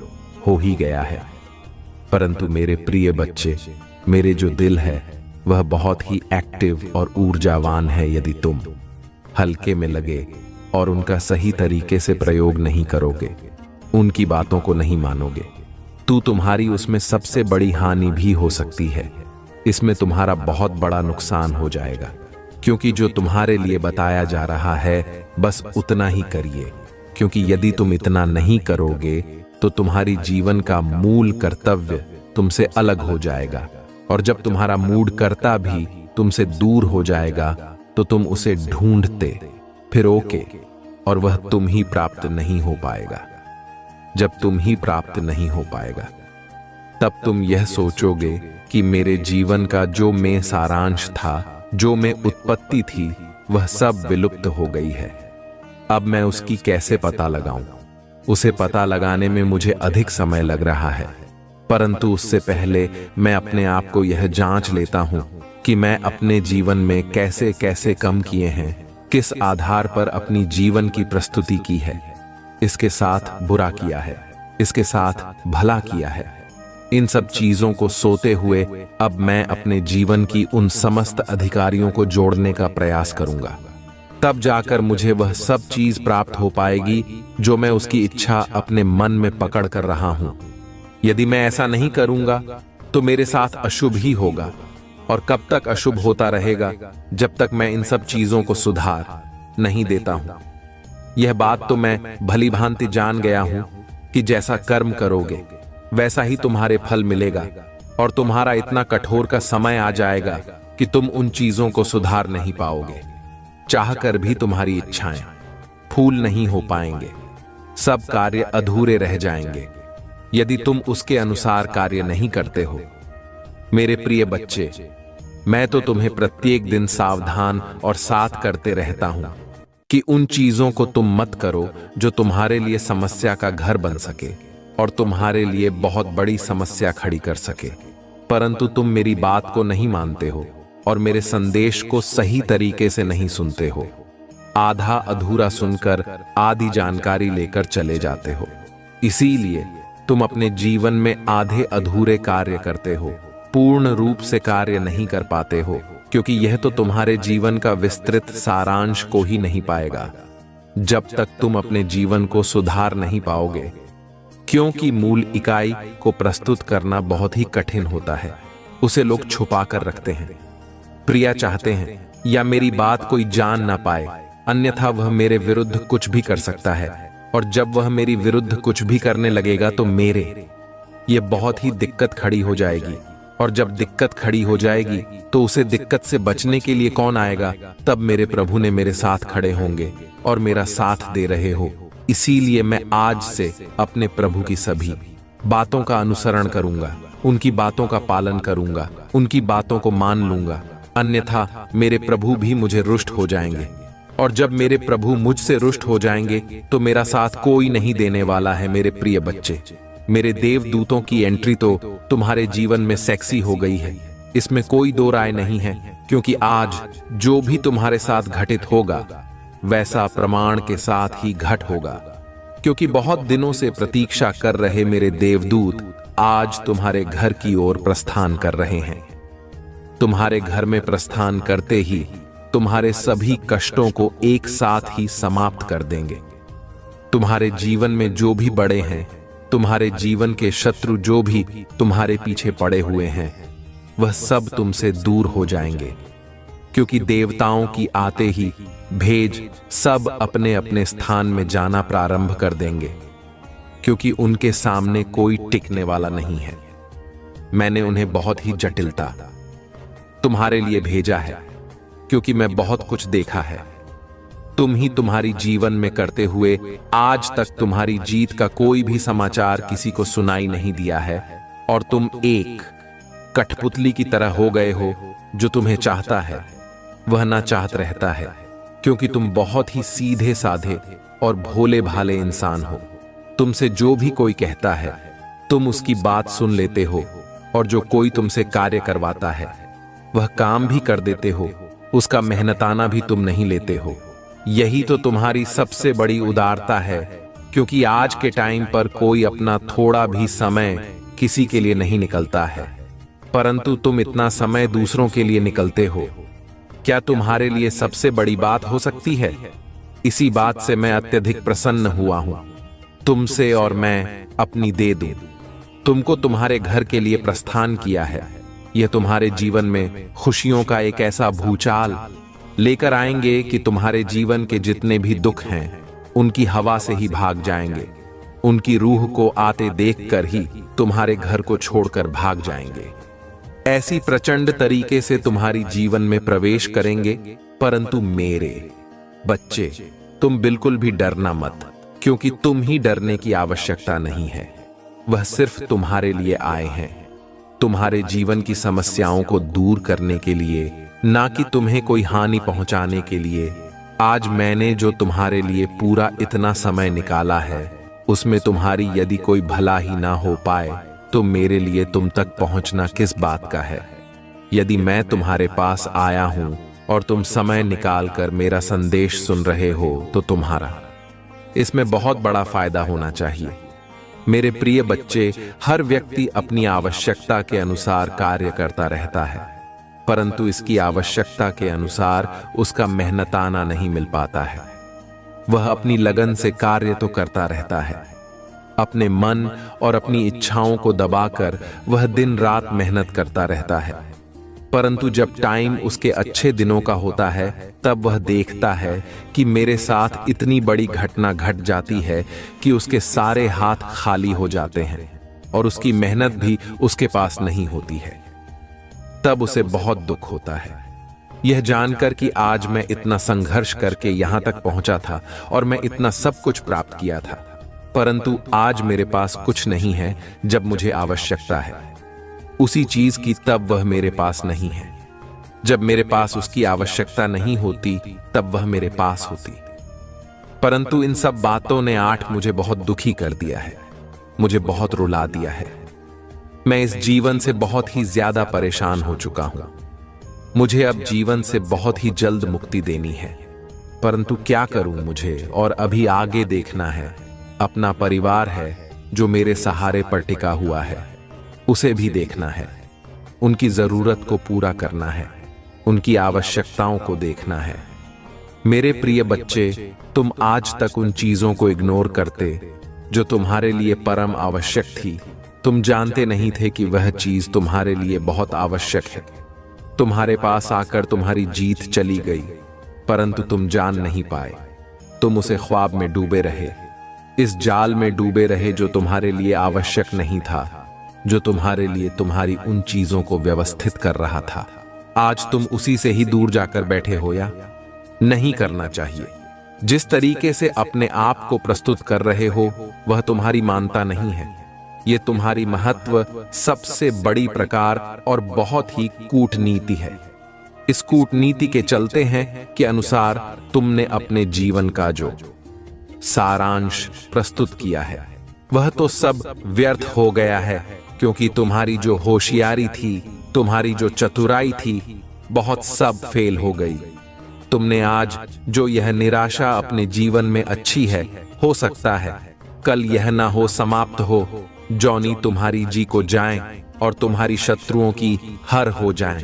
हो ही गया है। परंतु मेरे प्रिय बच्चे, मेरे जो दिल है वह बहुत ही एक्टिव और ऊर्जावान है। यदि तुम हल्के में लगे और उनका सही तरीके से प्रयोग नहीं करोगे, उनकी बातों को नहीं मानोगे, तो तुम्हारी उसमें सबसे बड़ी हानि भी हो सकती है। इसमें तुम्हारा बहुत बड़ा नुकसान हो जाएगा, क्योंकि जो तुम्हारे लिए बताया जा रहा है बस उतना ही करिए, क्योंकि यदि तुम इतना नहीं करोगे तो तुम्हारी जीवन का मूल कर्तव्य तुमसे अलग हो जाएगा, और जब तुम्हारा मूड कर्ता भी तुमसे दूर हो जाएगा तो तुम उसे ढूंढते फिरोगे और वह तुम ही प्राप्त नहीं हो पाएगा। जब तुम ही प्राप्त नहीं हो पाएगा तब तुम यह सोचोगे कि मेरे जीवन का जो मैं सारांश था, जो मैं उत्पत्ति थी, वह सब विलुप्त हो गई है। अब मैं उसकी कैसे पता लगाऊं? उसे पता लगाने में मुझे अधिक समय लग रहा है, परंतु उससे पहले मैं अपने आप को यह जांच लेता हूं कि मैं अपने जीवन में कैसे कैसे कम किए हैं, किस आधार पर अपनी जीवन की प्रस्तुति की है, इसके साथ बुरा किया है, इसके साथ भला किया है। इन सब चीजों को सोते हुए अब मैं अपने जीवन की उन समस्त अधिकारियों को जोड़ने का प्रयास करूंगा। तब जाकर मुझे वह सब चीज प्राप्त हो पाएगी जो मैं उसकी इच्छा अपने मन में पकड़ कर रहा हूं। यदि मैं ऐसा नहीं करूंगा तो मेरे साथ अशुभ ही होगा, और कब तक अशुभ होता रहेगा जब तक मैं इन सब चीजों को सुधार नहीं देता हूं। यह बात तो मैं भली भांति जान गया हूं कि जैसा कर्म करोगे वैसा ही तुम्हारे फल मिलेगा, और तुम्हारा इतना कठोर का समय आ जाएगा कि तुम उन चीजों को सुधार नहीं पाओगे। चाहकर भी तुम्हारी इच्छाएं फूल नहीं हो पाएंगे, सब कार्य अधूरे रह जाएंगे यदि तुम उसके अनुसार कार्य नहीं करते हो। मेरे प्रिय बच्चे, मैं तो तुम्हें प्रत्येक दिन सावधान और साथ करते रहता हूं कि उन चीजों को तुम मत करो जो तुम्हारे लिए समस्या का घर बन सके और तुम्हारे लिए बहुत बड़ी समस्या खड़ी कर सके। परंतु तुम मेरी बात को नहीं मानते हो और मेरे संदेश को सही तरीके से नहीं सुनते हो। आधा अधूरा सुनकर आधी जानकारी लेकर चले जाते हो। इसीलिए तुम अपने जीवन में आधे अधूरे कार्य करते हो, पूर्ण रूप से कार्य नहीं कर पाते हो, क्योंकि यह तो तुम्हारे जीवन का विस्तृत सारांश को ही नहीं पाएगा जब तक तुम अपने जीवन को सुधार नहीं पाओगे। क्योंकि मूल इकाई को प्रस्तुत करना बहुत ही कठिन होता है, उसे लोग छुपा कर रखते हैं। प्रिया चाहते हैं या मेरी बात कोई जान ना पाए, अन्यथा वह मेरे विरुद्ध कुछ भी कर सकता है, और जब वह मेरी विरुद्ध कुछ भी करने लगेगा तो ये बहुत ही दिक्कत खड़ी हो जाएगी, और जब दिक्कत खड़ी हो जाएगी तो उसे दिक्कत से बचने के लिए कौन आएगा? तब मेरे प्रभु ने मेरे साथ खड़े होंगे और मेरा साथ दे रहे हो। इसीलिए मैं आज से अपने प्रभु की सभी बातों का अनुसरण करूंगा, उनकी बातों का पालन करूंगा, उनकी बातों को मान लूंगा, अन्यथा मेरे प्रभु भी मुझे रुष्ट हो जाएंगे। और जब मेरे प्रभु मुझसे रुष्ट हो जाएंगे तो मेरा साथ कोई नहीं देने वाला है। मेरे प्रिय बच्चे, मेरे देवदूतों की एंट्री तो तुम्हारे जीवन में सेक्सी हो गई है, इसमें कोई दो राय नहीं है, क्योंकि आज जो भी तुम्हारे साथ घटित होगा वैसा प्रमाण के साथ ही घट होगा। क्योंकि बहुत दिनों से प्रतीक्षा कर रहे मेरे देवदूत आज तुम्हारे घर की ओर प्रस्थान कर रहे हैं। तुम्हारे घर में प्रस्थान करते ही तुम्हारे सभी कष्टों को एक साथ ही समाप्त कर देंगे। तुम्हारे जीवन में जो भी बड़े हैं, तुम्हारे जीवन के शत्रु जो भी तुम्हारे पीछे पड़े हुए हैं, वह सब तुमसे दूर हो जाएंगे, क्योंकि देवताओं की आते ही भेज सब अपने अपने स्थान में जाना प्रारंभ कर देंगे, क्योंकि उनके सामने कोई टिकने वाला नहीं है। मैंने उन्हें बहुत ही जटिलता तुम्हारे लिए भेजा है, क्योंकि मैं बहुत कुछ देखा है। तुम ही तुम्हारी जीवन में करते हुए आज तक तुम्हारी जीत का कोई भी समाचार किसी को सुनाई नहीं दिया है, और तुम एक कठपुतली की तरह हो गए हो। जो तुम्हें चाहता है वह ना चाहत रहता है, क्योंकि तुम बहुत ही सीधे साधे और भोले भाले इंसान हो। तुमसे जो भी कोई कहता है तुम उसकी बात सुन लेते हो, और जो कोई तुमसे कार्य करवाता है वह काम भी कर देते हो, उसका मेहनताना भी तुम नहीं लेते हो। यही तो तुम्हारी सबसे बड़ी उदारता है, क्योंकि आज के टाइम पर कोई अपना थोड़ा भी समय किसी के लिए नहीं निकलता है, परंतु तुम इतना समय दूसरों के लिए निकलते हो। क्या तुम्हारे लिए सबसे बड़ी बात हो सकती है? इसी बात से मैं अत्यधिक प्रसन्न हुआ हूं तुमसे, और मैं अपनी दे दूं। तुमको तुम्हारे घर के लिए प्रस्थान किया है। यह तुम्हारे जीवन में खुशियों का एक ऐसा भूचाल लेकर आएंगे कि तुम्हारे जीवन के जितने भी दुख हैं उनकी हवा से ही भाग जाएंगे। उनकी रूह को आते देखकर ही तुम्हारे घर को छोड़कर भाग जाएंगे। ऐसी प्रचंड तरीके से तुम्हारी जीवन में प्रवेश करेंगे। परंतु मेरे बच्चे, तुम बिल्कुल भी डरना मत, क्योंकि तुम ही डरने की आवश्यकता नहीं है। वह सिर्फ तुम्हारे लिए आए हैं, तुम्हारे जीवन की समस्याओं को दूर करने के लिए, ना कि तुम्हें कोई हानि पहुंचाने के लिए। आज मैंने जो तुम्हारे लिए पूरा इतना समय निकाला है, उसमें तुम्हारी यदि कोई भला ही ना हो पाए तो मेरे लिए तुम तक पहुंचना किस बात का है। यदि मैं तुम्हारे पास आया हूं और तुम समय निकाल कर मेरा संदेश सुन रहे हो तो तुम्हारा इसमें बहुत बड़ा फायदा होना चाहिए। मेरे प्रिय बच्चे, हर व्यक्ति अपनी आवश्यकता के अनुसार कार्य करता रहता है, परंतु इसकी आवश्यकता के अनुसार उसका मेहनताना नहीं मिल पाता है। वह अपनी लगन से कार्य तो करता रहता है, अपने मन और अपनी इच्छाओं को दबाकर वह दिन रात मेहनत करता रहता है, परंतु जब टाइम उसके अच्छे दिनों का होता है तब वह देखता है कि मेरे साथ इतनी बड़ी घटना घट जाती है कि उसके सारे हाथ खाली हो जाते हैं और उसकी मेहनत भी उसके पास नहीं होती है। तब उसे बहुत दुख होता है, यह जानकर कि आज मैं इतना संघर्ष करके यहां तक पहुंचा था और मैं इतना सब कुछ प्राप्त किया था, परंतु आज मेरे पास कुछ नहीं है जब मुझे आवश्यकता है उसी चीज की, तब वह मेरे पास नहीं है। जब मेरे पास उसकी आवश्यकता नहीं होती तब वह मेरे पास होती। परंतु इन सब बातों ने मुझे बहुत दुखी कर दिया है, मुझे बहुत रुला दिया है। मैं इस जीवन से बहुत ही ज्यादा परेशान हो चुका हूं। मुझे अब जीवन से बहुत ही जल्द मुक्ति देनी है, परंतु क्या करूं, मुझे और अभी आगे देखना है। अपना परिवार है जो मेरे सहारे पर टिका हुआ है, उसे भी देखना है, उनकी जरूरत को पूरा करना है, उनकी आवश्यकताओं को देखना है। मेरे प्रिय बच्चे, तुम आज तक उन चीजों को इग्नोर करते जो तुम्हारे लिए परम आवश्यक थी। तुम जानते नहीं थे कि वह चीज तुम्हारे लिए बहुत आवश्यक है। तुम्हारे पास आकर तुम्हारी जीत चली गई, परंतु तुम जान नहीं पाए। तुम उसे ख्वाब में डूबे रहे, इस जाल में डूबे रहे जो तुम्हारे लिए आवश्यक नहीं था, जो तुम्हारे लिए तुम्हारी उन चीजों को व्यवस्थित कर रहा था। आज तुम उसी से ही दूर जाकर बैठे हो या नहीं करना चाहिए। जिस तरीके से अपने आप को प्रस्तुत कर रहे हो वह तुम्हारी मानता नहीं है। यह तुम्हारी महत्व सबसे बड़ी प्रकार और बहुत ही कूटनीति है। इस कूटनीति के चलते हैं के अनुसार तुमने अपने जीवन का जो सारांश प्रस्तुत किया है वह तो सब व्यर्थ हो गया है, क्योंकि तुम्हारी जो होशियारी थी, तुम्हारी जो चतुराई थी, बहुत सब फेल हो गई। तुमने आज जो यह निराशा अपने जीवन में अच्छी है, हो सकता है कल यह ना हो समाप्त हो, जौनी तुम्हारी जी को जाएं और तुम्हारी शत्रुओं की हर हो जाएं।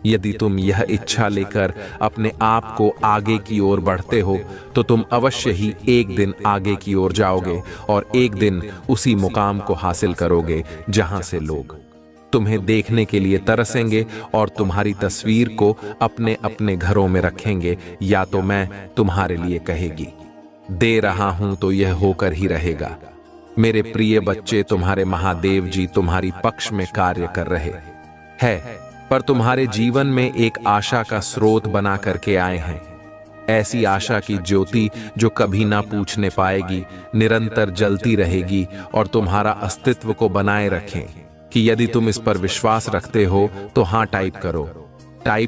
यदि तुम यह इच्छा लेकर अपने आप को आगे की ओर बढ़ते हो तो तुम अवश्य ही एक दिन आगे की ओर जाओगे और एक दिन उसी मुकाम को हासिल करोगे जहां से लोग तुम्हें देखने के लिए तरसेंगे और तुम्हारी तस्वीर को अपने अपने घरों में रखेंगे, या तो मैं तुम्हारे लिए कहेगी दे रहा हूं तो यह होकर ही रहेगा। मेरे प्रिय बच्चे, तुम्हारे महादेव जी तुम्हारी पक्ष में कार्य कर रहे हैं, पर तुम्हारे जीवन में एक आशा का स्रोत बना करके आए हैं। ऐसी आशा की ज्योति जो कभी ना पूछने पाएगी, निरंतर जलती रहेगी और तुम्हारा अस्तित्व को बनाए रखें कि यदि तुम इस पर विश्वास रखते हो तो हाँ टाइप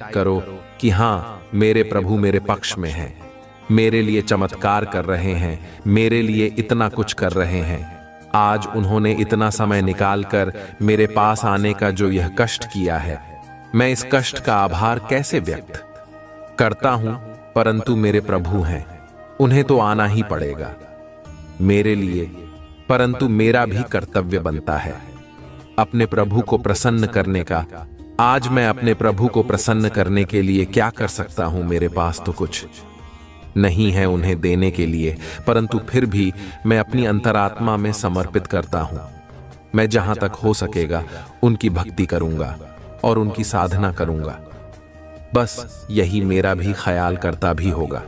करो कि हाँ मेरे प्रभु मेरे पक्ष में हैं, मेरे लिए चमत्कार कर रहे हैं, मेरे लिए इतना कुछ कर रहे हैं। आज उन्होंने इतना समय निकालकर मेरे पास आने का जो यह कष्ट किया है, मैं इस कष्ट का आभार कैसे व्यक्त करता हूं, परंतु मेरे प्रभु हैं, उन्हें तो आना ही पड़ेगा मेरे लिए। परंतु मेरा भी कर्तव्य बनता है अपने प्रभु को प्रसन्न करने का। आज मैं अपने प्रभु को प्रसन्न करने के लिए क्या कर सकता हूं? मेरे पास तो कुछ नहीं है उन्हें देने के लिए, परंतु फिर भी मैं अपनी अंतरात्मा में समर्पित करता हूं। मैं जहां तक हो सकेगा उनकी भक्ति करूंगा और उनकी साधना करूंगा। बस यही मेरा भी ख्याल करता भी होगा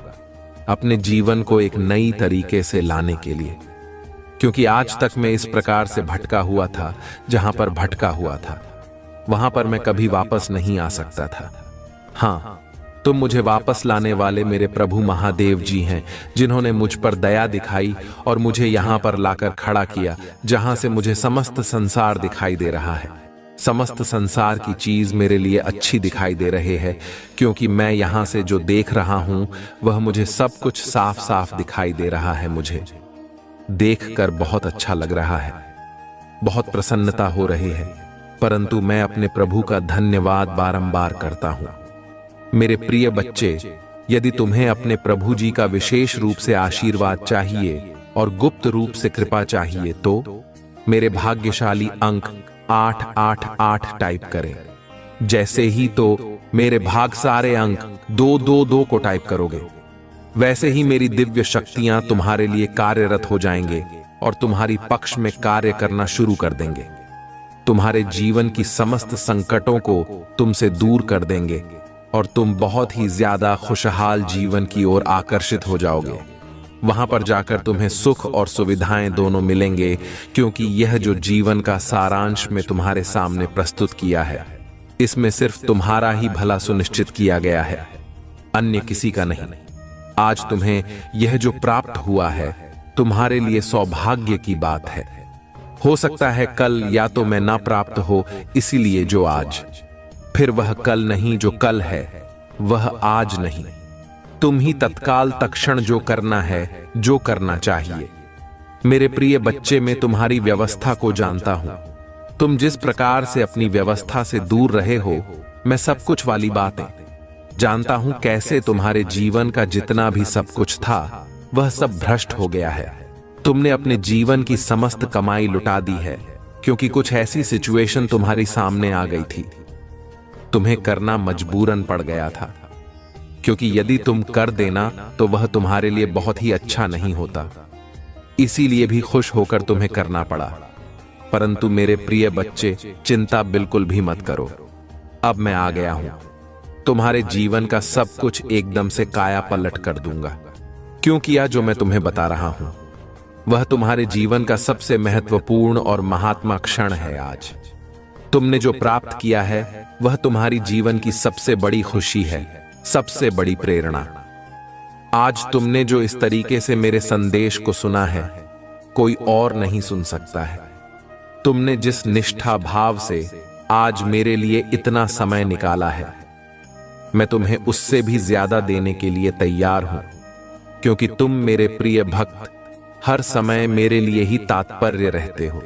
अपने जीवन को एक नई तरीके से लाने के लिए, क्योंकि आज तक मैं इस प्रकार से भटका हुआ था। जहां पर भटका हुआ था वहां पर मैं कभी वापस नहीं आ सकता था। हां, तुम मुझे वापस लाने वाले मेरे प्रभु महादेव जी हैं, जिन्होंने मुझ पर दया दिखाई और मुझे यहां पर लाकर खड़ा किया जहां से मुझे समस्त संसार दिखाई दे रहा है। समस्त संसार की चीज मेरे लिए अच्छी दिखाई दे रही है, क्योंकि मैं यहां से जो देख रहा हूं वह मुझे सब कुछ साफ साफ दिखाई दे रहा है। मुझे देखकर बहुत अच्छा लग रहा है, बहुत प्रसन्नता हो रही है, परंतु मैं अपने प्रभु का धन्यवाद बारंबार करता हूं। मेरे प्रिय बच्चे, यदि तुम्हें अपने प्रभु जी का विशेष रूप से आशीर्वाद चाहिए और गुप्त रूप से कृपा चाहिए तो मेरे भाग्यशाली अंक 888 टाइप करें। जैसे ही तो मेरे भाग सारे अंक 222 को टाइप करोगे, वैसे ही मेरी दिव्य शक्तियां तुम्हारे लिए कार्यरत हो जाएंगे और तुम्हारी पक्ष में कार्य करना शुरू कर देंगे। तुम्हारे जीवन की समस्त संकटों को तुमसे दूर कर देंगे और तुम बहुत ही ज्यादा खुशहाल जीवन की ओर आकर्षित हो जाओगे। वहां पर जाकर तुम्हें सुख और सुविधाएं दोनों मिलेंगे, क्योंकि यह जो जीवन का सारांश में तुम्हारे सामने प्रस्तुत किया है, इसमें सिर्फ तुम्हारा ही भला सुनिश्चित किया गया है, अन्य किसी का नहीं। आज तुम्हें यह जो प्राप्त हुआ है तुम्हारे लिए सौभाग्य की बात है। हो सकता है कल या तो मैं ना प्राप्त हो, इसीलिए जो आज, फिर वह कल नहीं जो कल है वह आज नहीं। तुम ही तत्काल तत्क्षण जो करना है, जो करना चाहिए। मेरे प्रिय बच्चे, मैं तुम्हारी व्यवस्था को जानता हूं। तुम जिस प्रकार से अपनी व्यवस्था से दूर रहे हो, मैं सब कुछ वाली बातें जानता हूं। कैसे तुम्हारे जीवन का जितना भी सब कुछ था वह सब भ्रष्ट हो गया है। तुमने अपने जीवन की समस्त कमाई लुटा दी है, क्योंकि कुछ ऐसी सिचुएशन तुम्हारी सामने आ गई थी, तुम्हें करना मजबूरन पड़ गया था, क्योंकि यदि तुम कर देना तो वह तुम्हारे लिए बहुत ही अच्छा नहीं होता, इसीलिए भी खुश होकर तुम्हें करना पड़ा। परंतु मेरे प्रिय बच्चे, चिंता बिल्कुल भी मत करो। अब मैं आ गया हूं, तुम्हारे जीवन का सब कुछ एकदम से काया पलट कर दूंगा। क्यों किया जो मैं तुम्हें बता रहा हूं, वह तुम्हारे जीवन का सबसे महत्वपूर्ण और महात्मा क्षण है। आज तुमने जो प्राप्त किया है वह तुम्हारी जीवन की सबसे बड़ी खुशी है, सबसे बड़ी प्रेरणा। आज तुमने जो इस तरीके से मेरे संदेश को सुना है, कोई और नहीं सुन सकता है। तुमने जिस निष्ठा भाव से आज मेरे लिए इतना समय निकाला है, मैं तुम्हें उससे भी ज्यादा देने के लिए तैयार हूं, क्योंकि तुम मेरे प्रिय भक्त हर समय मेरे लिए ही तात्पर्य रहते हो।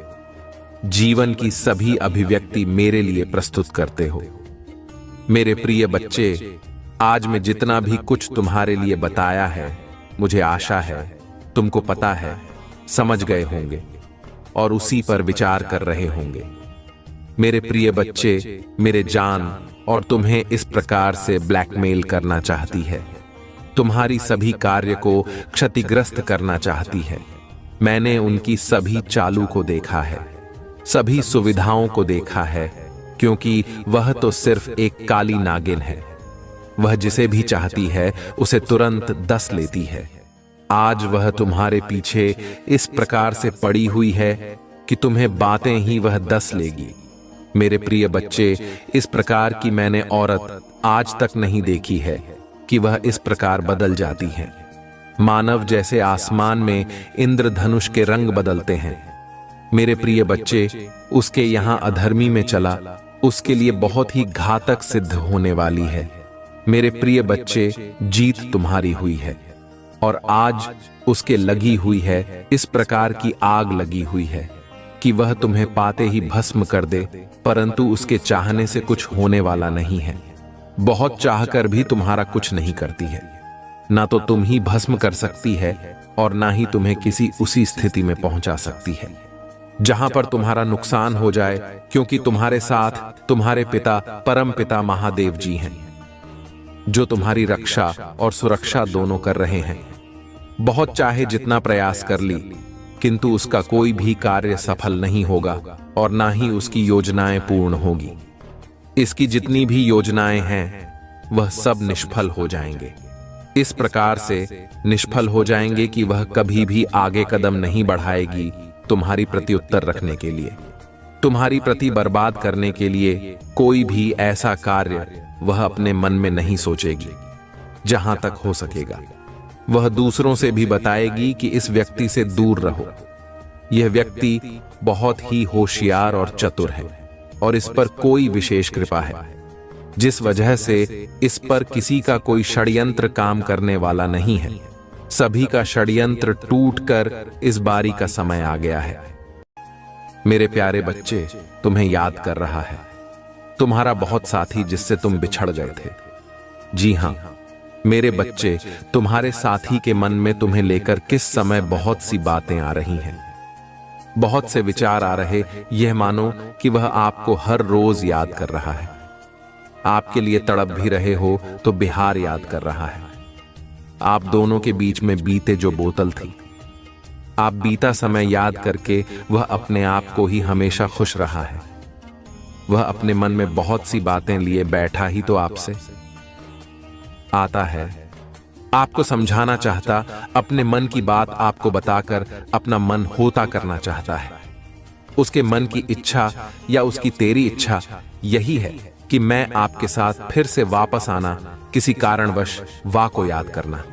जीवन की सभी अभिव्यक्ति मेरे लिए प्रस्तुत करते हो। मेरे प्रिय बच्चे, आज मैं जितना भी कुछ तुम्हारे लिए बताया है, मुझे आशा है तुमको पता है, समझ गए होंगे और उसी पर विचार कर रहे होंगे। मेरे प्रिय बच्चे, मेरे जान और तुम्हें इस प्रकार से ब्लैकमेल करना चाहती है, तुम्हारी सभी कार्य को क्षतिग्रस्त करना चाहती है। मैंने उनकी सभी चालू को देखा है, सभी सुविधाओं को देखा है, क्योंकि वह तो सिर्फ एक काली नागिन है। वह जिसे भी चाहती है उसे तुरंत डस लेती है। आज वह तुम्हारे पीछे इस प्रकार से पड़ी हुई है कि तुम्हें बातें ही वह डस लेगी। मेरे प्रिय बच्चे, इस प्रकार की मैंने औरत आज तक नहीं देखी है कि वह इस प्रकार बदल जाती है। मानव जैसे आसमान में इंद्रधनुष के रंग बदलते हैं। मेरे प्रिय बच्चे, उसके यहां अधर्मी में चला, उसके लिए बहुत ही घातक सिद्ध होने वाली है। मेरे प्रिय बच्चे, जीत तुम्हारी हुई है और आज उसके लगी हुई है, इस प्रकार की आग लगी हुई है कि वह तुम्हें पाते ही भस्म कर दे, परंतु उसके चाहने से कुछ होने वाला नहीं है। बहुत चाहकर भी तुम्हारा कुछ नहीं करती है। ना तो तुम ही भस्म कर सकती है और ना ही तुम्हें किसी उसी स्थिति में पहुंचा सकती है जहां पर तुम्हारा नुकसान हो जाए, क्योंकि तुम्हारे साथ तुम्हारे पिता परम पिता महादेव जी हैं, जो तुम्हारी रक्षा और सुरक्षा दोनों कर रहे हैं। बहुत चाहे जितना प्रयास कर ली, किंतु उसका कोई भी कार्य सफल नहीं होगा और ना ही उसकी योजनाएं पूर्ण होगी। इसकी जितनी भी योजनाएं हैं वह सब निष्फल हो जाएंगे। इस प्रकार से निष्फल हो जाएंगे कि वह कभी भी आगे कदम नहीं बढ़ाएगी तुम्हारी प्रत्युत्तर रखने के लिए, तुम्हारी प्रति बर्बाद करने के लिए कोई भी ऐसा कार्य वह अपने मन में नहीं सोचेगी। जहां तक हो सकेगा वह दूसरों से भी बताएगी कि इस व्यक्ति से दूर रहो, यह व्यक्ति बहुत ही होशियार और चतुर है। और इस पर कोई विशेष कृपा है, जिस वजह से इस पर किसी का कोई षड्यंत्र काम करने वाला नहीं है। सभी का षड्यंत्र टूटकर इस बारी का समय आ गया है। मेरे प्यारे बच्चे, तुम्हें याद कर रहा है तुम्हारा बहुत साथी जिससे तुम बिछड़ गए थे। जी हां मेरे बच्चे, तुम्हारे साथी के मन में तुम्हें लेकर किस समय बहुत सी बातें आ रही हैं, बहुत से विचार आ रहे। यह मानो कि वह आपको हर रोज याद कर रहा है। आपके लिए तड़प भी रहे हो तो बिहार याद कर रहा है। आप दोनों के बीच में बीते जो बोतल थी, आप बीता समय याद करके वह अपने आप को ही हमेशा खुश रहा है। वह अपने मन में बहुत सी बातें लिए बैठा ही तो आपसे आता है, आपको समझाना चाहता, अपने मन की बात आपको बताकर अपना मन होता करना चाहता है। उसके मन की इच्छा या उसकी तेरी इच्छा यही है कि मैं आपके साथ फिर से वापस आना, किसी कारणवश वाह को याद करना।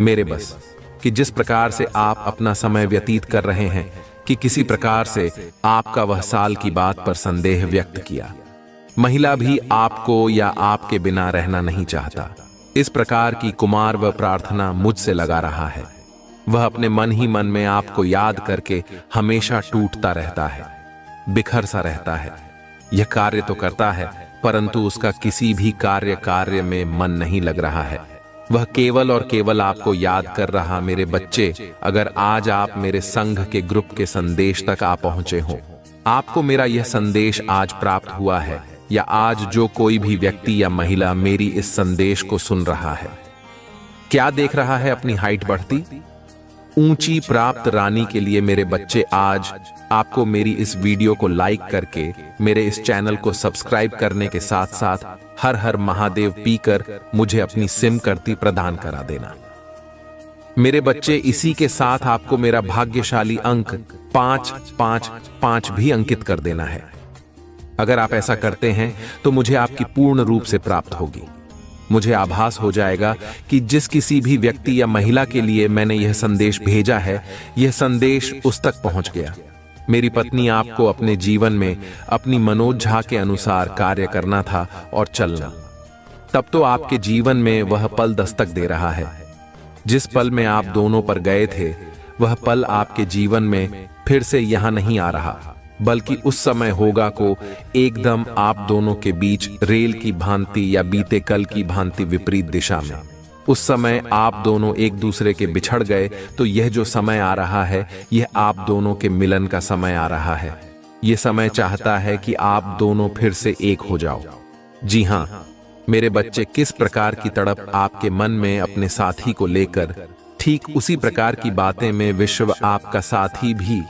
मेरे बस कि जिस प्रकार से आप अपना समय व्यतीत कर रहे हैं, कि किसी प्रकार से आपका वह साल की बात पर संदेह व्यक्त किया। महिला भी आपको या आपके बिना रहना नहीं चाहता। इस प्रकार की कुमार व प्रार्थना मुझसे लगा रहा है। वह अपने मन ही मन में आपको याद करके हमेशा टूटता रहता है, बिखर सा रहता है। यह कार्य तो करता है, परंतु उसका किसी भी कार्य में मन नहीं लग रहा है। वह केवल और केवल आपको याद कर रहा। मेरे बच्चे, अगर आज आप मेरे संघ के ग्रुप के संदेश तक आ पहुंचे हो, आपको मेरा यह संदेश आज प्राप्त हुआ है, या आज जो कोई भी व्यक्ति या महिला मेरी इस संदेश को सुन रहा है, क्या देख रहा है अपनी हाइट बढ़ती, ऊंची प्राप्त रानी के लिए मेरे बच्चे, आज आपको मेरी इस वीडियो को लाइक करके मेरे इस चैनल को सब्सक्राइब करने के साथ साथ हर हर महादेव पीकर मुझे अपनी सिम करती प्रदान करा देना। मेरे बच्चे, इसी के साथ आपको मेरा भाग्यशाली अंक 555 भी अंकित कर देना है। अगर आप ऐसा करते हैं तो मुझे आपकी पूर्ण रूप से प्राप्त होगी। मुझे आभास हो जाएगा कि जिस किसी भी व्यक्ति या महिला के लिए मैंने यह संदेश भेजा है, यह संदेश उस तक पहुंच गया। मेरी पत्नी आपको अपने जीवन में अपनी मनोज्झा के अनुसार कार्य करना था और चलना। तब तो आपके जीवन में वह पल दस्तक दे रहा है। जिस पल में आप दोनों पर गए थे, वह पल आपके जीवन में फिर से यहां नहीं आ रहा, बल्कि उस समय होगा को एकदम आप दोनों के बीच रेल की भांति या बीते कल की भांति विपरीत दिशा में। उस समय आप दोनों एक दूसरे के बिछड़ गए, तो यह जो समय आ रहा है, यह आप दोनों के मिलन का समय आ रहा है। यह समय चाहता है कि आप दोनों फिर से एक हो जाओ। जी हां मेरे बच्चे, किस प्रकार की तड़प आपके मन में अपने साथी को लेकर, ठीक उसी प्रकार की बातें में विश्व आपका साथी भी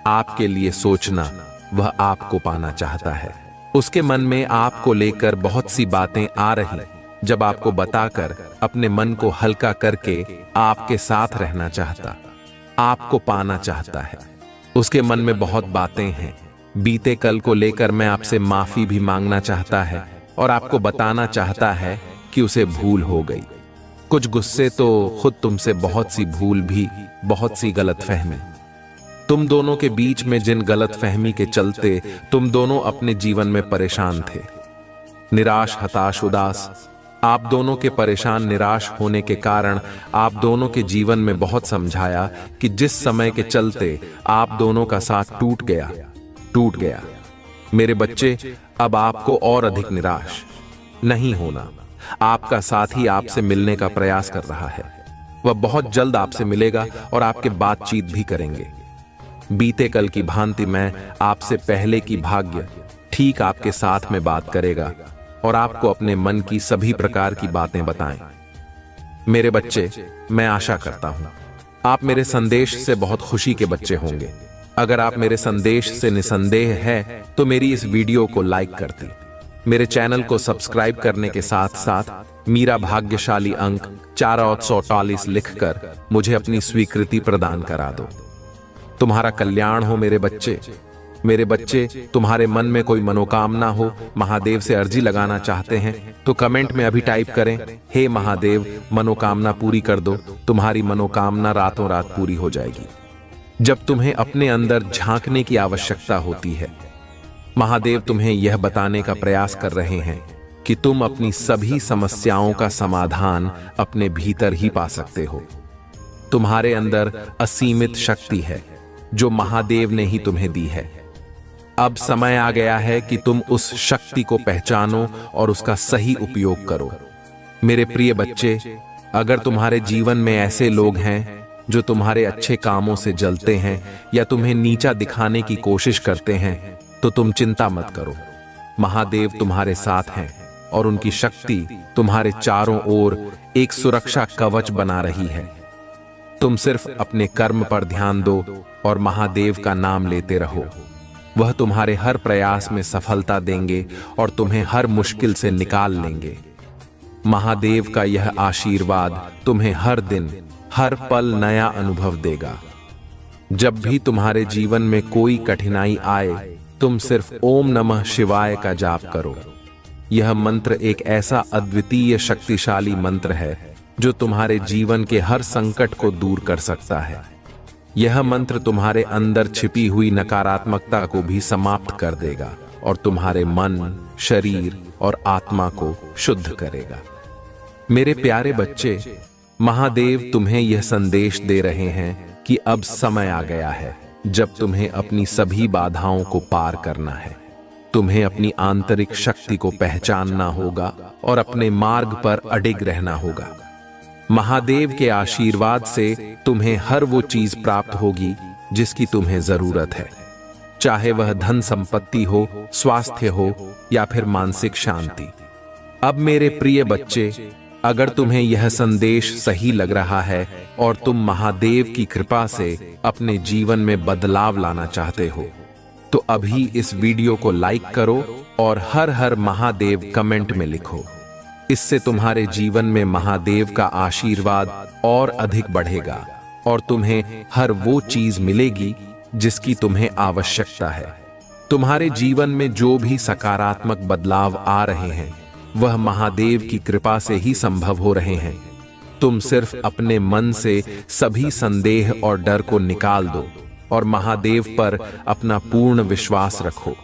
आपके लिए सोचना, वह आपको पाना चाहता है। उसके मन में आपको लेकर बहुत सी बातें आ रही, जब आपको बताकर अपने मन को हल्का करके आपके साथ रहना चाहता, आपको पाना चाहता है। उसके मन में बहुत बातें हैं। बीते कल को लेकर मैं आपसे माफी भी मांगना चाहता है और आपको बताना चाहता है कि उसे भूल हो गई। कुछ गुस्से तो खुद तुमसे, बहुत सी भूल भी, बहुत सी गलतफहमी। तुम दोनों के बीच में जिन गलतफहमी के चलते तुम दोनों अपने जीवन में परेशान थे, निराश, हताश, उदास। आप दोनों के परेशान, निराश होने के कारण आप दोनों के जीवन में बहुत समझाया कि जिस समय के चलते आप दोनों का साथ टूट गया। मेरे बच्चे, अब आपको और अधिक निराश नहीं होना। आपका साथी आपसे मिलने का प्रयास कर रहा है। वह बहुत जल्द आपसे मिलेगा और आपके बातचीत भी करेंगे। बीते कल की भांति मैं आपसे पहले की भाग्य ठीक आपके साथ में बात करेगा और आपको अपने मन की सभी प्रकार की बातें बताएं। मेरे बच्चे, मैं आशा करता हूं आप मेरे संदेश से बहुत खुशी के बच्चे होंगे। अगर आप मेरे संदेश से निसंदेह है तो मेरी इस वीडियो को लाइक करती, मेरे चैनल को सब्सक्राइब करने के साथ साथ मेरा भाग्यशाली अंक 448 लिखकर मुझे अपनी स्वीकृति प्रदान करा दो। तुम्हारा कल्याण हो मेरे बच्चे। मेरे बच्चे, तुम्हारे मन में कोई मनोकामना हो, महादेव से अर्जी लगाना चाहते हैं तो कमेंट में अभी टाइप करें, हे महादेव मनोकामना पूरी कर दो। तुम्हारी मनोकामना रातों रात पूरी हो जाएगी। जब तुम्हें अपने अंदर झांकने की आवश्यकता होती है, महादेव तुम्हें यह बताने का प्रयास कर रहे हैं कि तुम अपनी सभी समस्याओं का समाधान अपने भीतर ही पा सकते हो। तुम्हारे अंदर असीमित शक्ति है जो महादेव ने ही तुम्हें दी है। अब समय आ गया है कि तुम उस शक्ति को पहचानो और उसका सही उपयोग करो। मेरे प्रिय बच्चे, अगर तुम्हारे जीवन में ऐसे लोग हैं जो तुम्हारे अच्छे कामों से जलते हैं या तुम्हें नीचा दिखाने की कोशिश करते हैं, तो तुम चिंता मत करो। महादेव तुम्हारे साथ हैं और उनकी शक्ति तुम्हारे चारों ओर एक सुरक्षा कवच बना रही है। तुम सिर्फ अपने कर्म पर ध्यान दो और महादेव का नाम लेते रहो। वह तुम्हारे हर प्रयास में सफलता देंगे और तुम्हें हर मुश्किल से निकाल लेंगे। महादेव का यह आशीर्वाद तुम्हें हर दिन, हर पल नया अनुभव देगा। जब भी तुम्हारे जीवन में कोई कठिनाई आए, तुम सिर्फ ओम नमः शिवाय का जाप करो। यह मंत्र एक ऐसा अद्वितीय शक्तिशाली मंत्र है जो तुम्हारे जीवन के हर संकट को दूर कर सकता है। यह मंत्र तुम्हारे अंदर छिपी हुई नकारात्मकता को भी समाप्त कर देगा और तुम्हारे मन, शरीर और आत्मा को शुद्ध करेगा। मेरे प्यारे बच्चे, महादेव तुम्हें यह संदेश दे रहे हैं कि अब समय आ गया है जब तुम्हें अपनी सभी बाधाओं को पार करना है। तुम्हें अपनी आंतरिक शक्ति को पहचानना होगा और अपने मार्ग पर अडिग रहना होगा। महादेव के आशीर्वाद से तुम्हें हर वो चीज प्राप्त होगी जिसकी तुम्हें जरूरत है, चाहे वह धन संपत्ति हो, स्वास्थ्य हो या फिर मानसिक शांति। अब मेरे प्रिय बच्चे, अगर तुम्हें यह संदेश सही लग रहा है और तुम महादेव की कृपा से अपने जीवन में बदलाव लाना चाहते हो, तो अभी इस वीडियो को लाइक करो और हर हर महादेव कमेंट में लिखो। इससे तुम्हारे जीवन में महादेव का आशीर्वाद और अधिक बढ़ेगा और तुम्हें हर वो चीज मिलेगी जिसकी तुम्हें आवश्यकता है। तुम्हारे जीवन में जो भी सकारात्मक बदलाव आ रहे हैं, वह महादेव की कृपा से ही संभव हो रहे हैं। तुम सिर्फ अपने मन से सभी संदेह और डर को निकाल दो और महादेव पर अपना पूर्ण विश्वास रखो।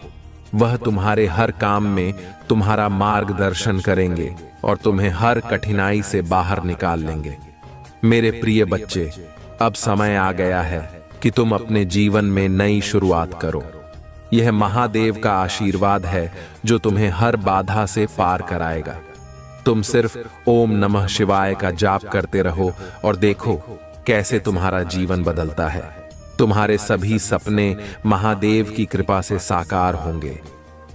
वह तुम्हारे हर काम में तुम्हारा मार्गदर्शन करेंगे और तुम्हें हर कठिनाई से बाहर निकाल लेंगे। मेरे प्रिय बच्चे, अब समय आ गया है कि तुम अपने जीवन में नई शुरुआत करो। यह महादेव का आशीर्वाद है जो तुम्हें हर बाधा से पार कराएगा। तुम सिर्फ ओम नमः शिवाय का जाप करते रहो और देखो कैसे तुम्हारा जीवन बदलता है। तुम्हारे सभी सपने महादेव की कृपा से साकार होंगे।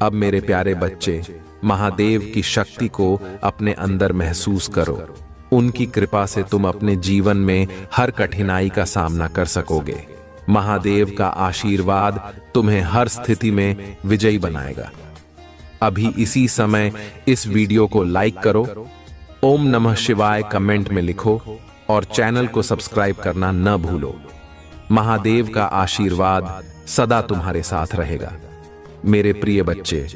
अब मेरे प्यारे बच्चे, महादेव की शक्ति को अपने अंदर महसूस करो। उनकी कृपा से तुम अपने जीवन में हर कठिनाई का सामना कर सकोगे। महादेव का आशीर्वाद तुम्हें हर स्थिति में विजयी बनाएगा। अभी इसी समय इस वीडियो को लाइक करो, ओम नमः शिवाय कमेंट में लिखो और चैनल को सब्सक्राइब करना न भूलो। महादेव का आशीर्वाद सदा तुम्हारे साथ रहेगा। मेरे प्रिय बच्चे,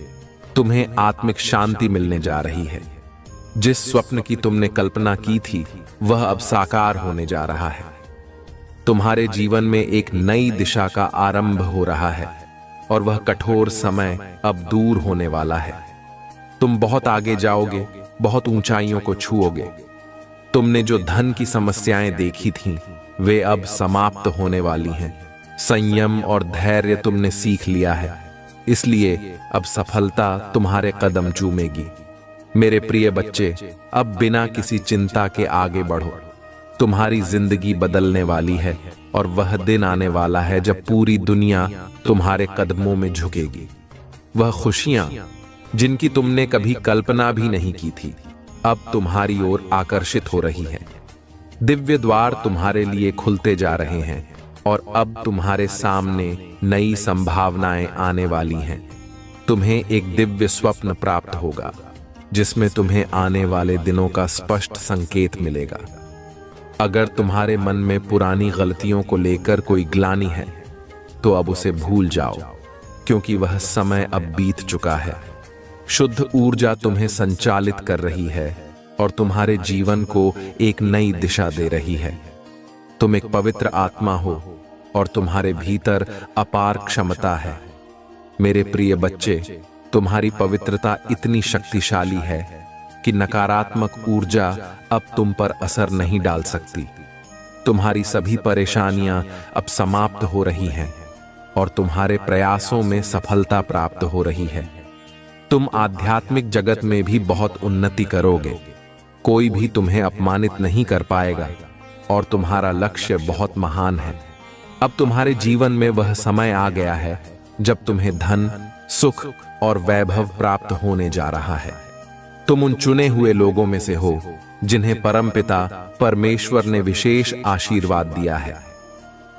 तुम्हें आत्मिक शांति मिलने जा रही है। जिस स्वप्न की तुमने कल्पना की थी, वह अब साकार होने जा रहा है। तुम्हारे जीवन में एक नई दिशा का आरंभ हो रहा है और वह कठोर समय अब दूर होने वाला है। तुम बहुत आगे जाओगे, बहुत ऊंचाइयों को छुओगे। तुमने जो धन की समस्याएं देखी थीं, वे अब समाप्त होने वाली हैं। संयम और धैर्य तुमने सीख लिया है, इसलिए अब सफलता तुम्हारे कदम चूमेगी। मेरे प्रिय बच्चे, अब बिना किसी चिंता के आगे बढ़ो। तुम्हारी जिंदगी बदलने वाली है और वह दिन आने वाला है जब पूरी दुनिया तुम्हारे कदमों में झुकेगी। वह खुशियां जिनकी तुमने कभी कल्पना भी नहीं की थी, अब तुम्हारी ओर आकर्षित हो रही है। दिव्य द्वार तुम्हारे लिए खुलते जा रहे हैं और अब तुम्हारे सामने नई संभावनाएं आने वाली हैं। तुम्हें एक दिव्य स्वप्न प्राप्त होगा जिसमें तुम्हें आने वाले दिनों का स्पष्ट संकेत मिलेगा। अगर तुम्हारे मन में पुरानी गलतियों को लेकर कोई ग्लानि है, तो अब उसे भूल जाओ, क्योंकि वह समय अब बीत चुका है। शुद्ध ऊर्जा तुम्हें संचालित कर रही है और तुम्हारे जीवन को एक नई दिशा दे रही है। तुम एक पवित्र आत्मा हो और तुम्हारे भीतर अपार क्षमता है। मेरे प्रिय बच्चे, तुम्हारी पवित्रता इतनी शक्तिशाली है कि नकारात्मक ऊर्जा अब तुम पर असर नहीं डाल सकती। तुम्हारी सभी परेशानियां अब समाप्त हो रही हैं और तुम्हारे प्रयासों में सफलता प्राप्त हो रही है। तुम आध्यात्मिक जगत में भी बहुत उन्नति करोगे। कोई भी तुम्हें अपमानित नहीं कर पाएगा और तुम्हारा लक्ष्य बहुत महान है। अब तुम्हारे जीवन में वह समय आ गया है जब तुम्हें धन, सुख और वैभव प्राप्त होने जा रहा है। तुम उन चुने हुए लोगों में से हो जिन्हें परमपिता परमेश्वर ने विशेष आशीर्वाद दिया है।